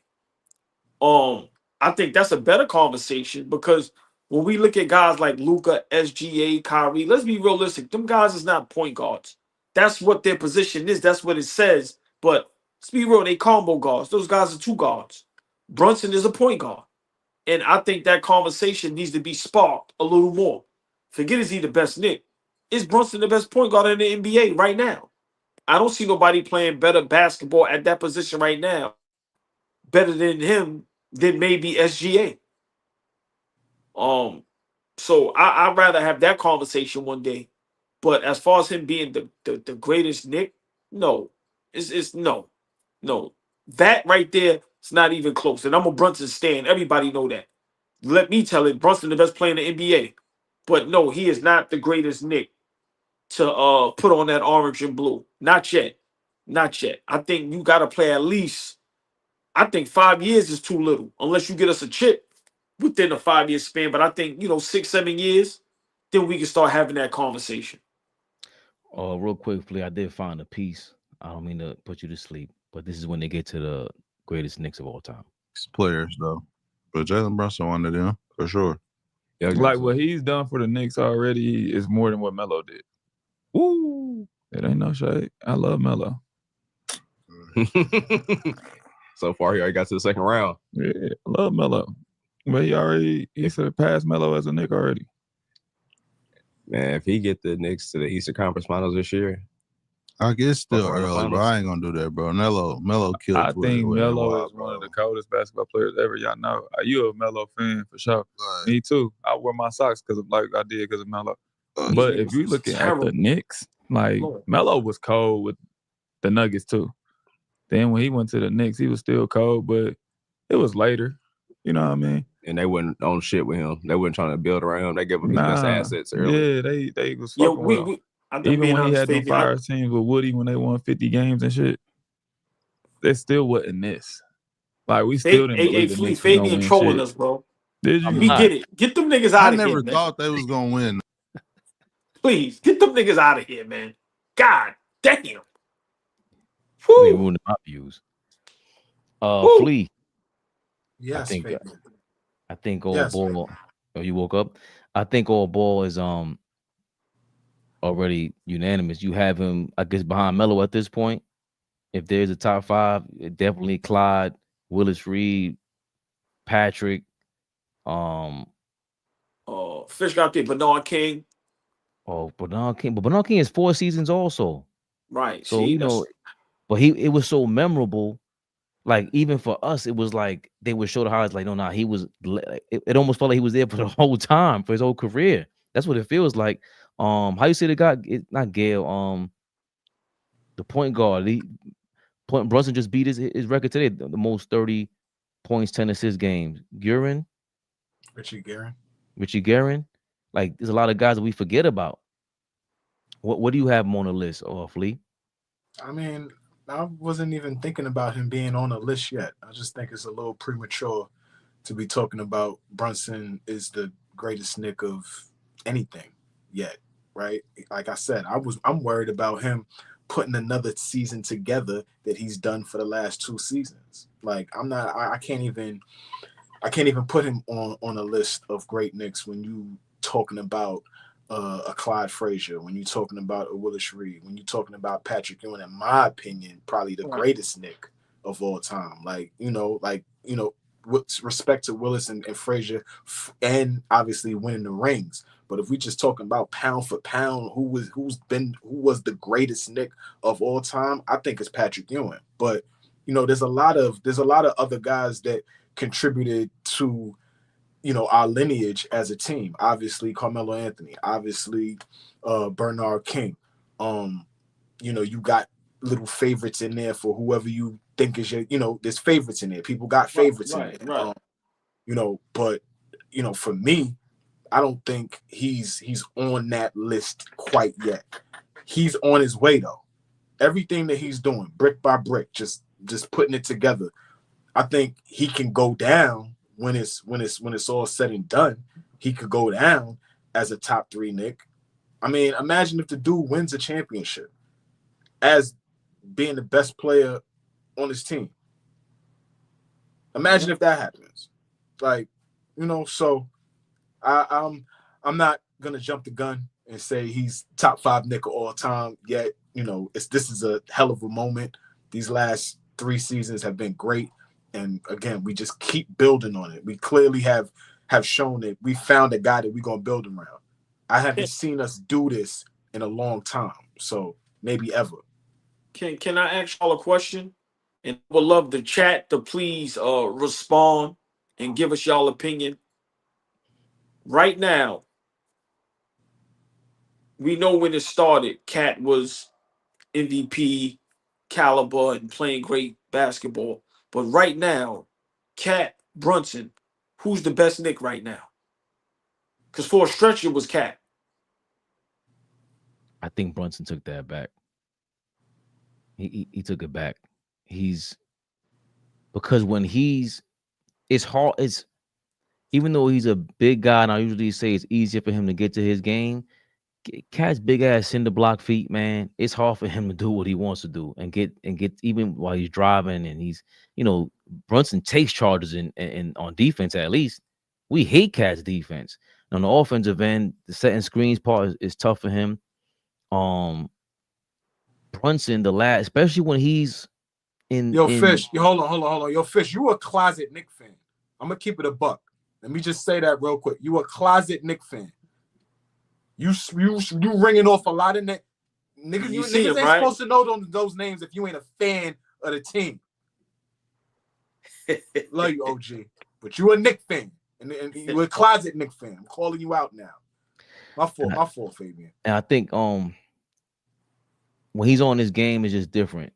NBA? I think that's a better conversation, because when we look at guys like Luka, SGA, Kyrie, let's be realistic. Them guys is not point guards. That's what their position is. That's what it says. But let's be real, they combo guards. Those guys are two guards. Brunson is a point guard. And I think that conversation needs to be sparked a little more. Forget, is he the best Nick? Is Brunson the best point guard in the NBA right now? I don't see nobody playing better basketball at that position right now, better than him, than maybe SGA. So I'd rather have that conversation one day. But as far as him being the greatest Nick, no. It's no. That right there, it's not even close. And I'm a Brunson stan. Everybody know that. Let me tell it, Brunson the best player in the NBA. But no, he is not the greatest Nick to put on that orange and blue. Not yet. Not yet. I think you gotta play at least, I think 5 years is too little, unless you get us a chip within a 5-year span. But I think, 6, 7 years, then we can start having that conversation. Real quickly, I did find a piece. I don't mean to put you to sleep, but this is when they get to the greatest Knicks of all time. Players though, but Jalen Brunson one of them for sure. Yeah, Like what he's done for the Knicks already is more than what Melo did. Woo! It ain't no shade. I love Melo. So far, he already got to the second round. Yeah, I love Melo. But he surpassed Melo as a Knick already. Man, if he get the Knicks to the Eastern Conference Finals this year, I guess still early, but I ain't gonna do that, bro. Melo killed. I think Melo is one of the coldest basketball players ever. Y'all know. You a Melo fan for sure. Me too. I wear my socks because of Melo. But if you look at the Knicks, like Melo was cold with the Nuggets too. Then when he went to the Knicks, he was still cold, but it was later. You know what I mean? And they wasn't on shit with him. They wasn't trying to build around him. They gave him his best assets early. Yeah, they was fucking with him. Even when he had them fire teams with Woody when they won 50 games and shit, they still wasn't this. Like, we still didn't believe the Knicks was gonna win trolling shit. us, bro. Did you? We get it. Get them niggas out of here, I never man. thought they was gonna win. Please, get them niggas out of here, man. God damn. They ruined my views. Flea. Yes, I think AllBall. Oh, you woke up? I think AllBall is already unanimous. You have him, I guess, behind Melo at this point. If there's a top 5, definitely Clyde, Willis Reed, Patrick, Fish got there, Bernard King. Oh, Bernard King. But Bernard King is 4 seasons also. Right. So See, you know, but it was so memorable. Like even for us, it was like they would show the highlights. Like, no, nah, he was. It almost felt like he was there for the whole time, for his whole career. That's what it feels like. How you say the guy? Not Gale. The point guard. Brunson just beat his record today. The most 30 points, 10 assists games. Richie Guerin. Like there's a lot of guys that we forget about. What do you have him on the list, Flea? I mean, I wasn't even thinking about him being on a list yet. I just think it's a little premature to be talking about Brunson is the greatest Knick of anything yet, right? Like I said, I'm worried about him putting another season together that he's done for the last 2 seasons. Like I can't even put him on a list of great Knicks when you talking about a Clyde Frazier, when you're talking about a Willis Reed, when you're talking about Patrick Ewing, in my opinion, probably the greatest Knick of all time. With respect to Willis and Frazier, and obviously winning the rings. But if we just talking about pound for pound, who was the greatest Knick of all time, I think it's Patrick Ewing. But there's a lot of other guys that contributed to our lineage as a team. Obviously, Carmelo Anthony. Obviously, Bernard King. You got little favorites in there for whoever you think is your. There's favorites in there. People got favorites in there. Right. But for me, I don't think he's on that list quite yet. He's on his way though. Everything that he's doing, brick by brick, just putting it together. I think he can go down when it's all said and done. He could go down as a top 3 Knick. I mean, imagine if the dude wins a championship as being the best player on his team. Imagine if that happens. Like, so I'm not gonna jump the gun and say he's top 5 Knick of all time yet. This is a hell of a moment. These last 3 seasons have been great. And again, we just keep building on it. We clearly have shown that we found a guy that we're gonna build around. I haven't seen us do this in a long time, so maybe ever. Can I ask y'all a question? And I would love the chat to please respond and give us y'all opinion. Right now, we know when it started, Cat was MVP caliber and playing great basketball. But right now, Cat, Brunson, who's the best Knick right now? Because for a stretch, it was Cat. I think Brunson took that back. He took it back. Because when it's hard. Even though he's a big guy, and I usually say it's easier for him to get to his game. Cat's big ass cinder block feet, man. It's hard for him to do what he wants to do and get even while he's driving, and he's Brunson takes charges and on defense. At least we hate Cat's defense. On the offensive end, the setting screens part is tough for him. Brunson, especially when he's in Fish. Hold on. Yo, Fish, you a closet Knick fan. I'm gonna keep it a buck. Let me just say that real quick. You a closet Knick fan. You ringing off a lot of niggas. Niggas ain't supposed to know those names if you ain't a fan of the team. Love you, OG. But you a Knick fan. And you a closet Knick fan. I'm calling you out now. My fault, Fabian. And I think when he's on his game is just different.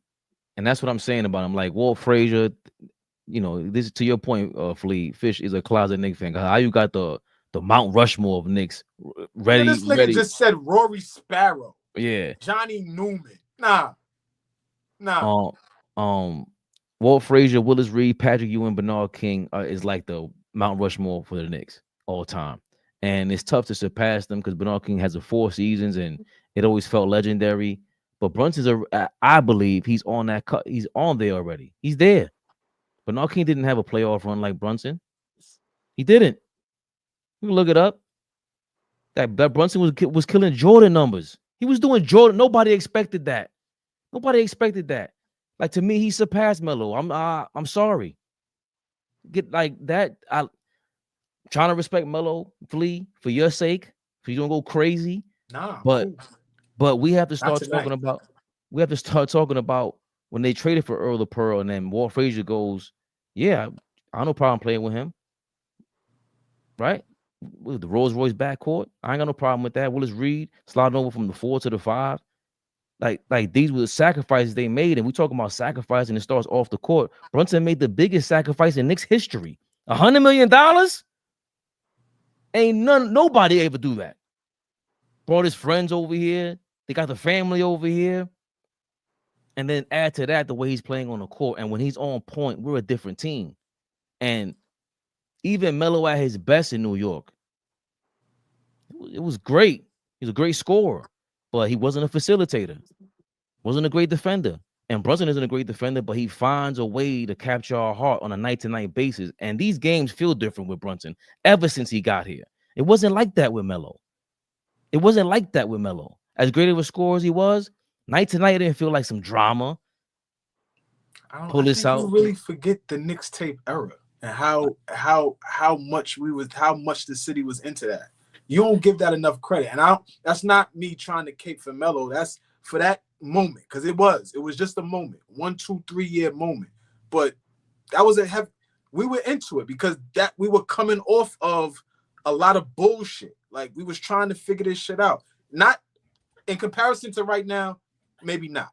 And that's what I'm saying about him. Like Walt Frazier, this is to your point, Flea. Fish is a closet Knick fan. How you got the Mount Rushmore of Knicks ready? This nigga just said Rory Sparrow. Yeah. Johnny Newman. Nah. Walt Frazier, Willis Reed, Patrick Ewing, Bernard King is like the Mount Rushmore for the Knicks all time. And it's tough to surpass them because Bernard King has 4 seasons and it always felt legendary. But Brunson's I believe he's on that cut. He's on there already. He's there. Bernard King didn't have a playoff run like Brunson. He didn't. You can look it up. That Brunson was killing Jordan numbers. He was doing Jordan. Nobody expected that. Like, to me, he surpassed Melo. I'm sorry. Get like that. I'm trying to respect Melo, Flea, for your sake. So you don't go crazy. Nah. But we have to start talking about. we have to start talking about when they traded for Earl the Pearl, and then Walt Frazier goes, yeah, I have no problem playing with him. Right? With the Rolls Royce backcourt, I ain't got no problem with that. Willis Reed sliding over from the 4 to the 5. Like these were the sacrifices they made, and we talking about sacrificing the stars off the court. Brunson made the biggest sacrifice in Knicks history. $100 million? Ain't nobody ever do that. Brought his friends over here. They got the family over here. And then add to that the way he's playing on the court. And when he's on point, we're a different team. And even Melo at his best in New York, it was great. He's a great scorer, but he wasn't a facilitator. Wasn't a great defender. And Brunson isn't a great defender, but he finds a way to capture our heart on a night-to-night basis. And these games feel different with Brunson ever since he got here. It wasn't like that with Melo. It wasn't like that with Melo. As great of a scorer as he was, night to night, it didn't feel like some drama. Pull this out. You really forget the Knicks tape era and how much the city was into that. You don't give that enough credit. And that's not me trying to cape for Melo. That's for that moment, because it was just a moment, 1, 2, 3 year moment. But that was we were into it because that we were coming off of a lot of bullshit. Like we was trying to figure this shit out. Not in comparison to right now, maybe not.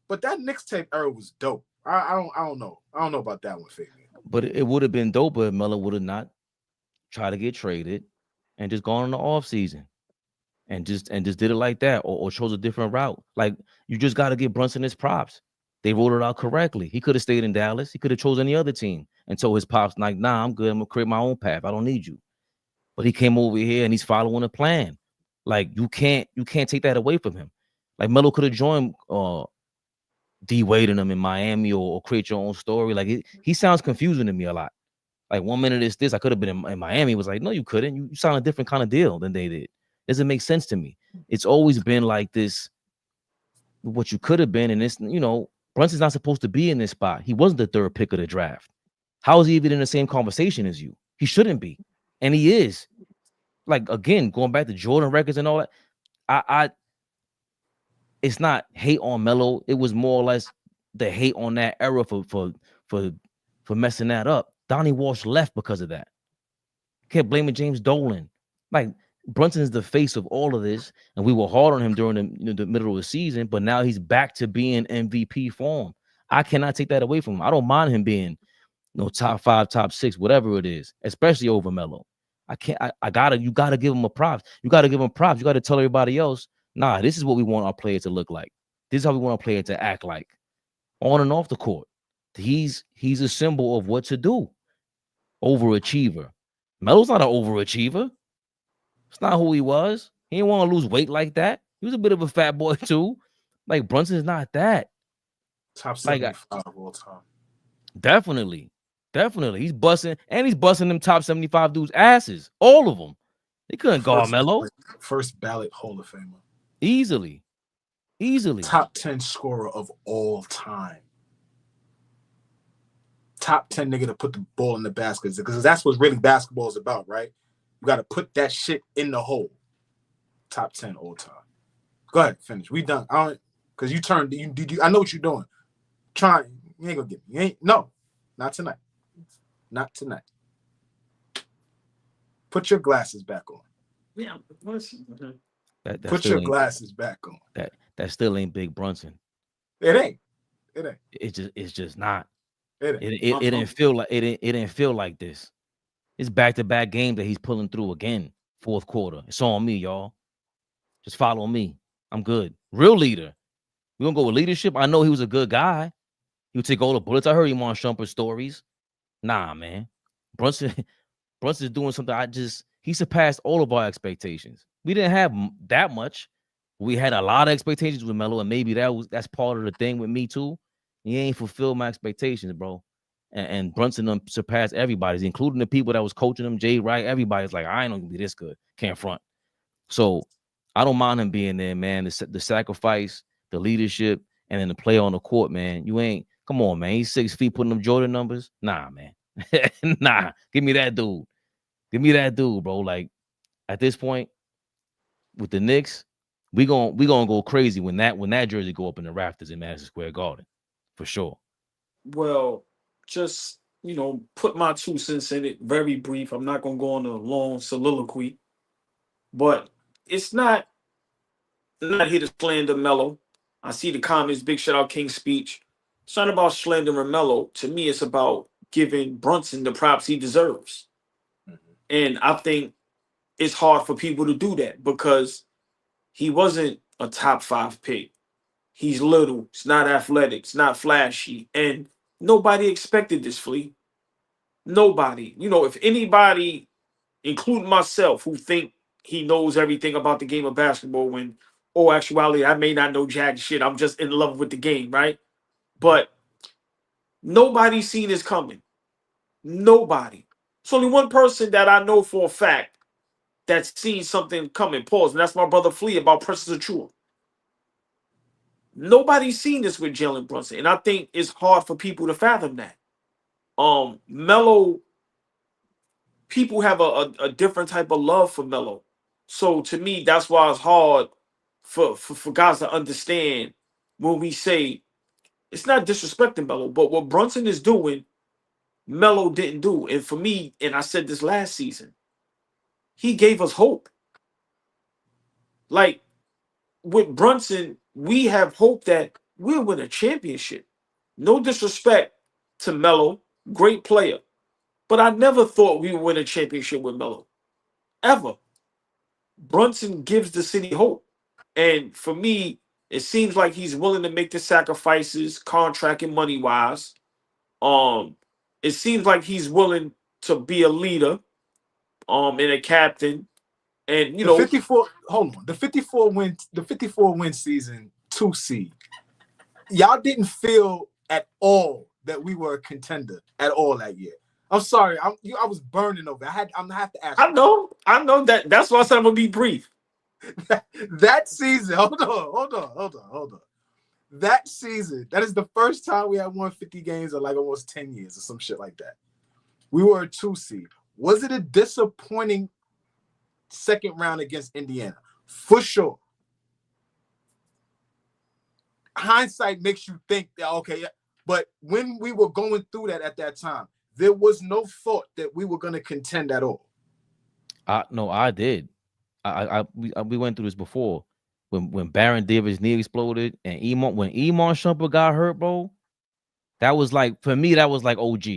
But that Knicks tape era was dope. I don't know. I don't know about that one, Fabian. But it would have been dope if Melo would have not tried to get traded and just gone in the off season and just did it like that, or chose a different route. Like, you just got to give Brunson his props. They wrote it out correctly. He could have stayed in Dallas. He could have chose any other team and told his pops, like, nah, I'm good. I'm gonna create my own path. I don't need you. But he came over here and he's following a plan. Like, you can't take that away from him. Like, Melo could have joined D Wade and them in Miami or create your own story. Like, he sounds confusing to me a lot. Like, 1 minute it's this. I could have been in Miami. It was like, no, you couldn't. You signed a different kind of deal than they did. Doesn't make sense to me. It's always been like this, what you could have been. And it's, Brunson's not supposed to be in this spot. He wasn't the 3rd pick of the draft. How is he even in the same conversation as you? He shouldn't be. And he is. Like, again, going back to Jordan records and all that, it's not hate on Melo. It was more or less the hate on that era for messing that up. Donnie Walsh left because of that. Kept blaming James Dolan. Like, Brunson is the face of all of this, and we were hard on him during the middle of the season, but now he's back to being MVP form. I cannot take that away from him. I don't mind him being top 5, top 6, whatever it is, especially over Melo. You gotta give him a props. You gotta give him props. You gotta tell everybody else, nah, this is what we want our player to look like. This is how we want our player to act like on and off the court. He's a symbol of what to do. Overachiever. Melo's not an overachiever. It's not who he was. He didn't want to lose weight like that. He was a bit of a fat boy too. Like, Brunson's not that. Top 75 of all time. Definitely. He's busting them top 75 dudes' asses. All of them. They couldn't guard Melo. First ballot Hall of Famer. Easily. Top 10 scorer of all time. Top 10 nigga to put the ball in the basket, because that's what really basketball is about, right? You got to put that shit in the hole. Top 10 all time. Go ahead, finish. We done. Because you turned. I know what you're doing. Trying. You ain't gonna get me. No, not tonight. Not tonight. Put your glasses back on. Yeah. Put your glasses back on. That still ain't Big Brunson. It ain't. It's just not. It didn't feel like this. It's back-to-back games that he's pulling through again. 4th quarter. It's on me, y'all. Just follow me. I'm good. Real leader. We're gonna go with leadership. I know he was a good guy. He would take all the bullets. I heard him on Shumpert stories. Nah, man. Brunson's doing something. He surpassed all of our expectations. We didn't have that much. We had a lot of expectations with Melo, and maybe that's part of the thing with me too. He ain't fulfilled my expectations, bro. And Brunson surpassed everybody's, including the people that was coaching him, Jay Wright. Everybody's like, I ain't gonna be this good. Can't front. So I don't mind him being there, man. The sacrifice, the leadership, and then the play on the court, man. Come on, man. He's 6 feet putting them Jordan numbers. Nah, man. Nah. Give me that dude. Give me that dude, bro. Like, at this point, with the Knicks, we gonna go crazy when that jersey go up in the rafters in Madison Square Garden, for sure. Well, just put my 2 cents in it. Very brief. I'm not gonna go on a long soliloquy, but it's not here to slander Melo. I see the comments. Big shout out King's speech. It's not about slandering Melo. To me, it's about giving Brunson the props he deserves. And I think it's hard for people to do that because he wasn't a top 5 pick. He's little. It's not athletic. It's not flashy. And nobody expected this, Flea. Nobody. If anybody, including myself, who think he knows everything about the game of basketball, when, actuality, I may not know jack shit. I'm just in love with the game, right? But nobody seen this coming. Nobody. It's only one person that I know for a fact that's seen something coming. Pause. And that's my brother Flea about Princess Achua. Nobody's seen this with Jalen Brunson. And I think it's hard for people to fathom that. Melo, people have a different type of love for Melo. So to me, that's why it's hard for guys to understand when we say it's not disrespecting Melo, but what Brunson is doing, Melo didn't do. And for me, and I said this last season, he gave us hope. Like with Brunson, we have hope that we'll win a championship. No disrespect to Melo, great player. But I never thought we would win a championship with Melo. Ever. Brunson gives the city hope. And for me, it seems like he's willing to make the sacrifices, contract and money-wise. It seems like he's willing to be a leader, and a captain. And the 54, hold on. The 54 win season 2 seed. Y'all didn't feel at all that we were a contender at all that year. I'm sorry. I was burning over. I'm gonna have to ask. I know that. That's why I said I'm gonna be brief. That season, hold on. That season, that is the first time we had won 50 games in like almost 10 years or some shit like that. We were a 2 seed. Was it a disappointing second round against Indiana? For sure. Hindsight makes you think that, okay, but when we were going through that at that time, there was no thought that we were going to contend at all. No, I did. We went through this before. When Baron Davis' knee exploded and when Iman Shumpert got hurt, bro, that was like, for me, that was like OG.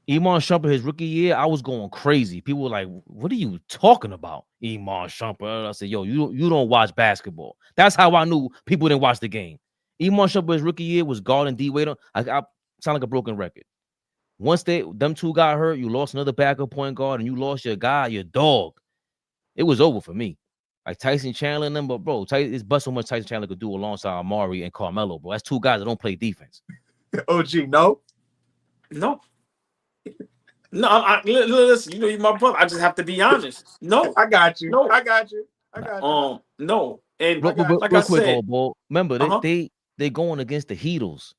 Iman Shumpert, his rookie year, I was going crazy. People were like, what are you talking about, Iman Shumpert? I said, yo, you don't watch basketball. That's how I knew people didn't watch the game. Iman Shumpert's rookie year was guarding D-Wade. I sound like a broken record. Once them two got hurt, you lost another backup point guard, and you lost your guy, your dog. It was over for me. Like Tyson Chandler and them, but bro, it's but so much Tyson Chandler could do alongside Amari and Carmelo, bro. That's 2 guys that don't play defense. OG, no. Listen, you're my brother. I just have to be honest. No, I got you. No. I got you. No. And real like I quick, said, AllBall. Remember, they going against the Heatles.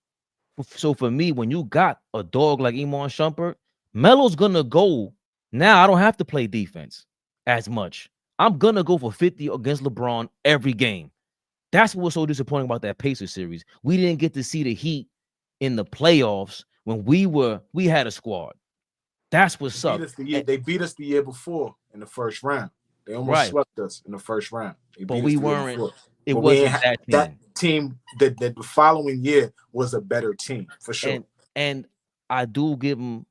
So for me, when you got a dog like Iman Shumpert, Melo's gonna go. Now I don't have to play defense as much. I'm gonna go for 50 against LeBron every game. That's what was so disappointing about that Pacers series. We didn't get to see the Heat in the playoffs when we had a squad. That's what sucked. They beat us the year before in the first round. They almost swept us in the first round. But we weren't. It wasn't that team. The following year was a better team for sure. And I do give him.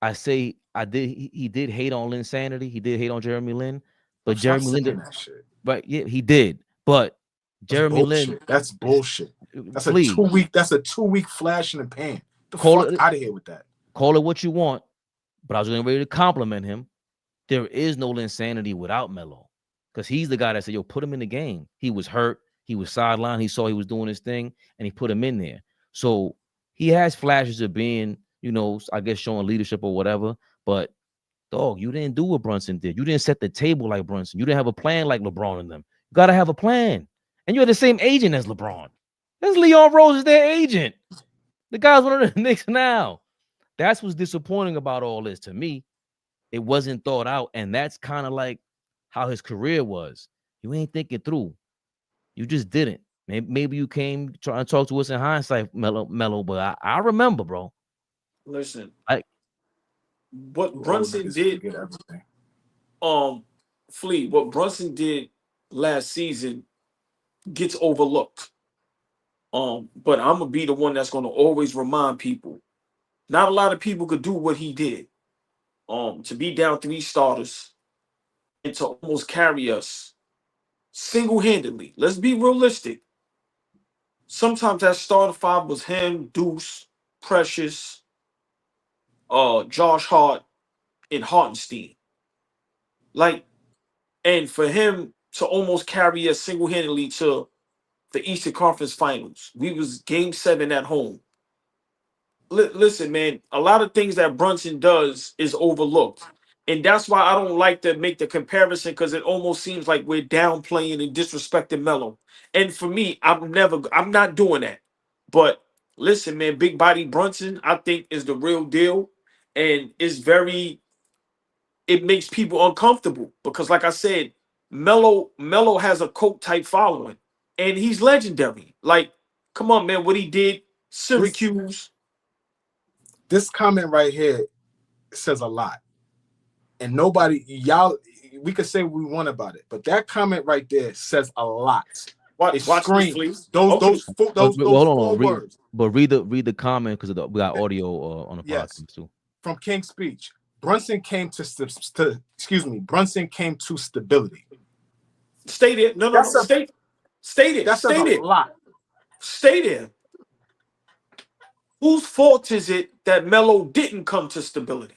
I say I did. He did hate on Linsanity. He did hate on Jeremy Lin. But Jeremy Lin, but yeah, he did. But Jeremy Lin, that's bullshit. That's a 2-week. That's a 2-week flash in the pan. The fuck out of here with that. Call it what you want. But I was getting ready to compliment him. There is no Linsanity without Melo, because he's the guy that said, "Yo, put him in the game." He was hurt. He was sidelined. He saw he was doing his thing, and he put him in there. So he has flashes of being, I guess showing leadership or whatever. But dog, you didn't do what Brunson did. You didn't set the table like Brunson. You didn't have a plan like LeBron and them. You got to have a plan. And you're the same agent as LeBron. That's Leon Rose is their agent. The guy's one of the Knicks now. That's what's disappointing about all this to me. It wasn't thought out. And that's kind of like how his career was. You ain't thinking through. You just didn't. Maybe you came trying to talk to us in hindsight, Melo. But I remember, bro. Listen, I what Brunson did, Flea, what Brunson did last season gets overlooked. But I'm gonna be the one that's gonna always remind people. Not a lot of people could do what he did. To be down 3 starters and to almost carry us single-handedly. Let's be realistic. Sometimes that starter 5 was him, Deuce, Precious, Josh Hart, and Hartenstein. Like, and for him to almost carry us single-handedly to the Eastern Conference Finals. We was game 7 at home. Listen, man, a lot of things that Brunson does is overlooked. And that's why I don't like to make the comparison, because it almost seems like we're downplaying and disrespecting Melo. And for me, I'm not doing that. But listen, man, big body Brunson, I think, is the real deal. And it makes people uncomfortable because, like I said, Melo has a cult type following, and he's legendary. Like, come on, man, what he did, Syracuse. This comment right here says a lot. And nobody, y'all, we could say what we want about it, but that comment right there says a lot. It screams those 4 words. But read the comment, because we got audio on the podcast too. From King's speech, Brunson came to stability. Stay there. No. Stay there. That's stay there. A lot. Stay there. Whose fault is it that Melo didn't come to stability?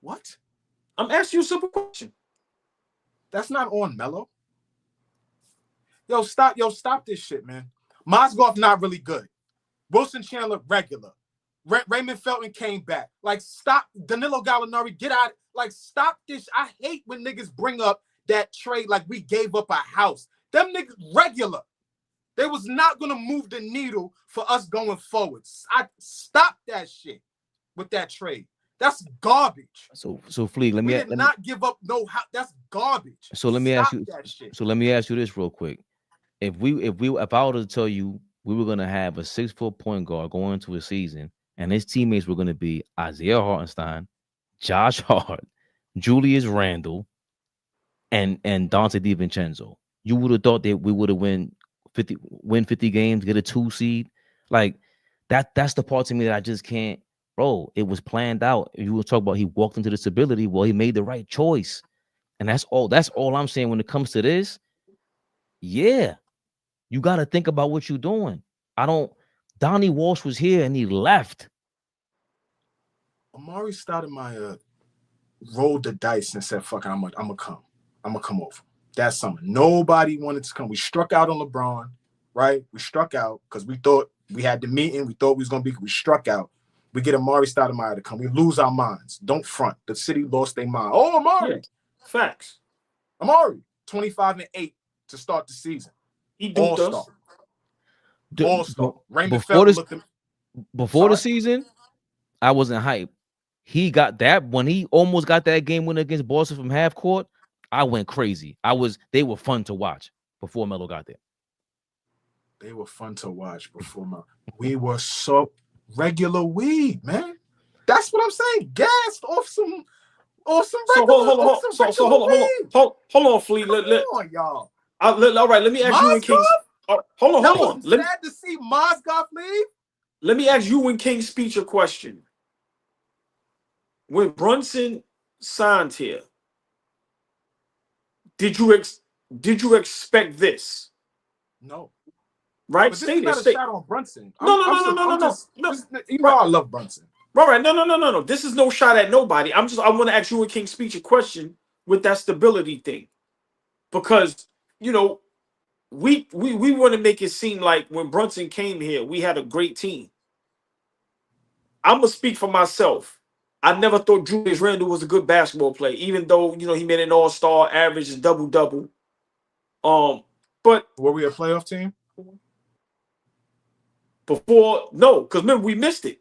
What? I'm asking you a simple question. That's not on Melo. Yo, stop this shit, man. Mozgov not really good. Wilson Chandler regular. Raymond Felton came back. Like, stop. Danilo Gallinari, get out. Like, stop this. I hate when niggas bring up that trade like we gave up a house. Them niggas regular. They was not gonna move the needle for us going forwards. I stop that shit with that trade. That's garbage. So Flea, let me not give up no house. That's garbage. So let me ask you. So let me ask you this real quick. If I were to tell you we were gonna have a 6-foot point guard going into a season, and his teammates were gonna be Isaiah Hartenstein, Josh Hart, Julius Randle, and Dante DiVincenzo, you would have thought that we would have win 50 games, get a 2 seed. Like that's the part to me that I just can't, bro. It was planned out. You were talking about he walked into the stability. Well, he made the right choice. And that's all I'm saying when it comes to this. Yeah. You got to think about what you're doing. Donnie Walsh was here and he left. Amari Stoudemire rolled the dice and said, fuck it, I'm gonna come over. That summer. Nobody wanted to come. We struck out on LeBron, right? We struck out because we thought we had the meeting. We thought we was going to be. We struck out. We get Amari Stoudemire to come. We lose our minds. Don't front. The city lost their mind. Oh, Amari. Yeah. Facts. Amari, 25-8 to start the season. He duped us. All-star. Raymond before the season, I wasn't hyped. He got that when he almost got that game win against Boston from half court. I went crazy. They were fun to watch before Melo got there. They were fun to watch before Melo. We were so regular weed, man. That's what I'm saying. Gassed off some regular. Hold on, Flea. Hold on, y'all. All right, let me ask you and King. Hold on. Sad to see Mozgov leave. Let me ask you and King Speech a question. When Brunson signed here, did you expect this? No. Right? But this is not a shot on Brunson. No. You know I love Brunson. All right. No. This is no shot at nobody. I want to ask you and King Speech a question with that stability thing. Because, we want to make it seem like when Brunson came here, we had a great team. I'm going to speak for myself. I never thought Julius Randle was a good basketball player, even though, he made an all-star, average is double-double. But were we a playoff team? Before, no, because remember, we missed it.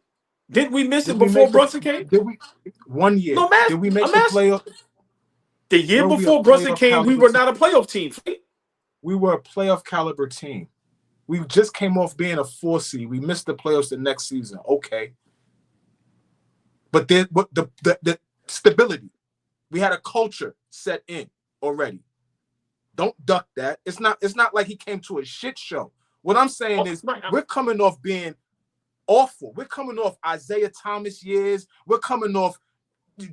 Didn't we miss it before Brunson came? Did we? 1 year. No, man. Did we make the playoff? The year before Brunson came, we were not a playoff team. we were a playoff caliber team. We just came off being a 4 seed. We missed the playoffs the next season. Okay. But then the stability. We had a culture set in already. Don't duck that. It's not like he came to a shit show. What I'm saying is we're coming off being awful. We're coming off Isaiah Thomas years. We're coming off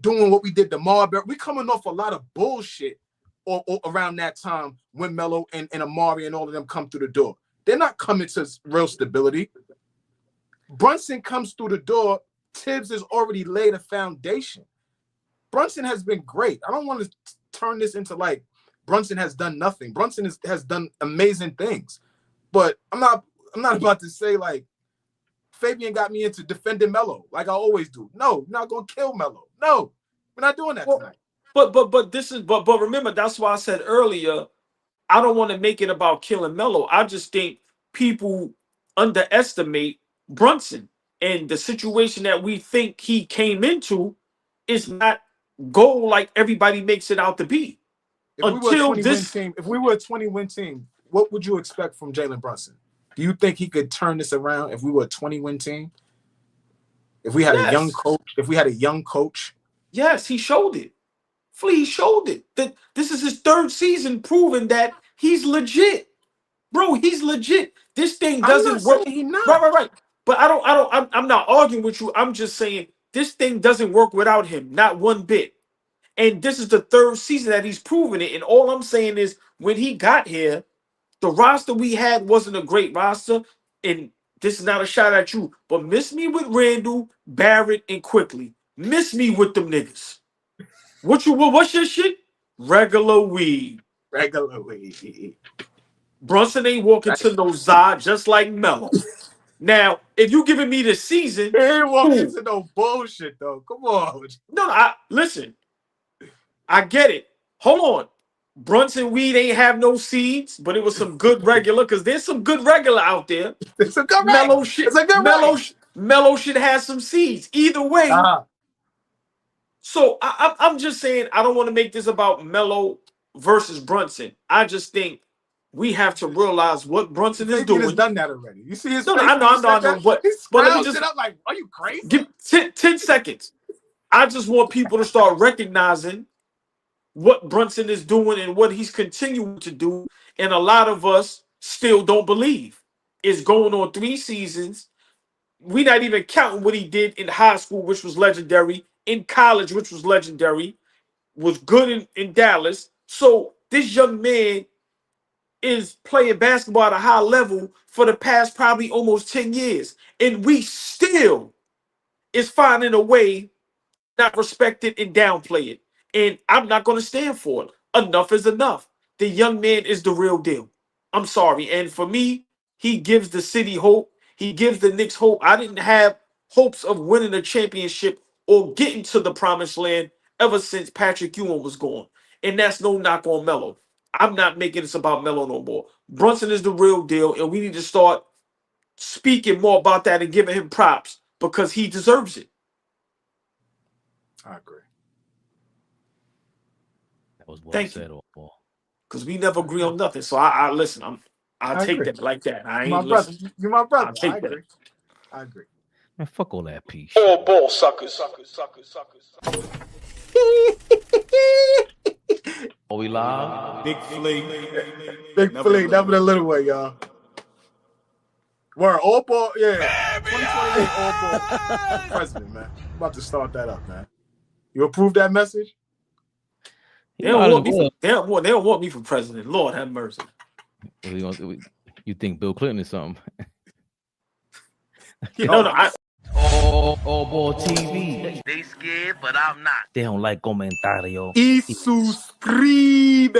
doing what we did to Marbury. We're coming off a lot of bullshit or around that time when Melo and Amari and all of them come through the door. They're not coming to real stability. Brunson comes through the door. Tibbs has already laid a foundation. Brunson has been great. I don't want to turn this into like Brunson has done nothing. Brunson has done amazing things. But I'm not about to say like Fabian got me into defending Melo like I always do. No, we're not gonna kill Melo. No, we're not doing that tonight. But remember, that's why I said earlier, I don't want to make it about killing Melo. I just think people underestimate Brunson and the situation that we think he came into is not goal like everybody makes it out to be. If we were a 20-win team, what would you expect from Jalen Brunson? Do you think he could turn this around if we were a 20-win team? If we had a young coach, yes, he showed it. Flea showed it. This is his 3rd season proving that he's legit. Bro, he's legit. This thing doesn't work. Right. But I'm not arguing with you. I'm just saying this thing doesn't work without him, not one bit. And this is the 3rd season that he's proven it. And all I'm saying is when he got here, the roster we had wasn't a great roster. And this is not a shot at you, but miss me with Randall, Barrett, and Quickly. Miss me with them niggas. What's your shit? Regular weed. Regular weed. Brunson ain't walking to no Zod just like Melo. Now, if you giving me the season, he ain't walking into no bullshit though. Come on. No, listen. I get it. Hold on. Brunson weed ain't have no seeds, but it was some good regular because there's some good regular out there. It's a good Melo shit. It's a good Melo should have some seeds. Either way. So I'm just saying I don't want to make this about Melo versus Brunson. I just think we have to realize what Brunson is doing. He's done that already. You see his face? I know. But let me just up like, are you crazy? Give 10 seconds. I just want people to start recognizing what Brunson is doing and what he's continuing to do. And a lot of us still don't believe. It's going on 3 seasons. We're not even counting what he did in high school, which was legendary, in college, which was legendary, was good in Dallas. So this young man is playing basketball at a high level for the past probably almost 10 years. And we still is finding a way not respect it and downplay it. And I'm not going to stand for it. Enough is enough. The young man is the real deal. I'm sorry. And for me, he gives the city hope. He gives the Knicks hope. I didn't have hopes of winning a championship or getting to the promised land ever since Patrick Ewing was gone. And that's no knock on Melo. I'm not making this about Melo no more. Brunson is the real deal, and we need to start speaking more about that and giving him props because he deserves it. I agree. That was well Thank said, you. AllBall. Because we never agree on nothing. So I listen. I'll take that like that. I ain't my brother. You're my brother. I agree. I agree. Man, fuck all that piece. AllBall suckers. Are we live? Big Flea. Big Flea, never the little way, y'all. Word, AllBall, yeah. 2028 AllBall president, man. I'm about to start that up, man. You approve that message? They don't want me for president. Lord have mercy. You think Bill Clinton is something? No. AllBall TV. They scared, but I'm not. They don't like comentario. Y suscribe.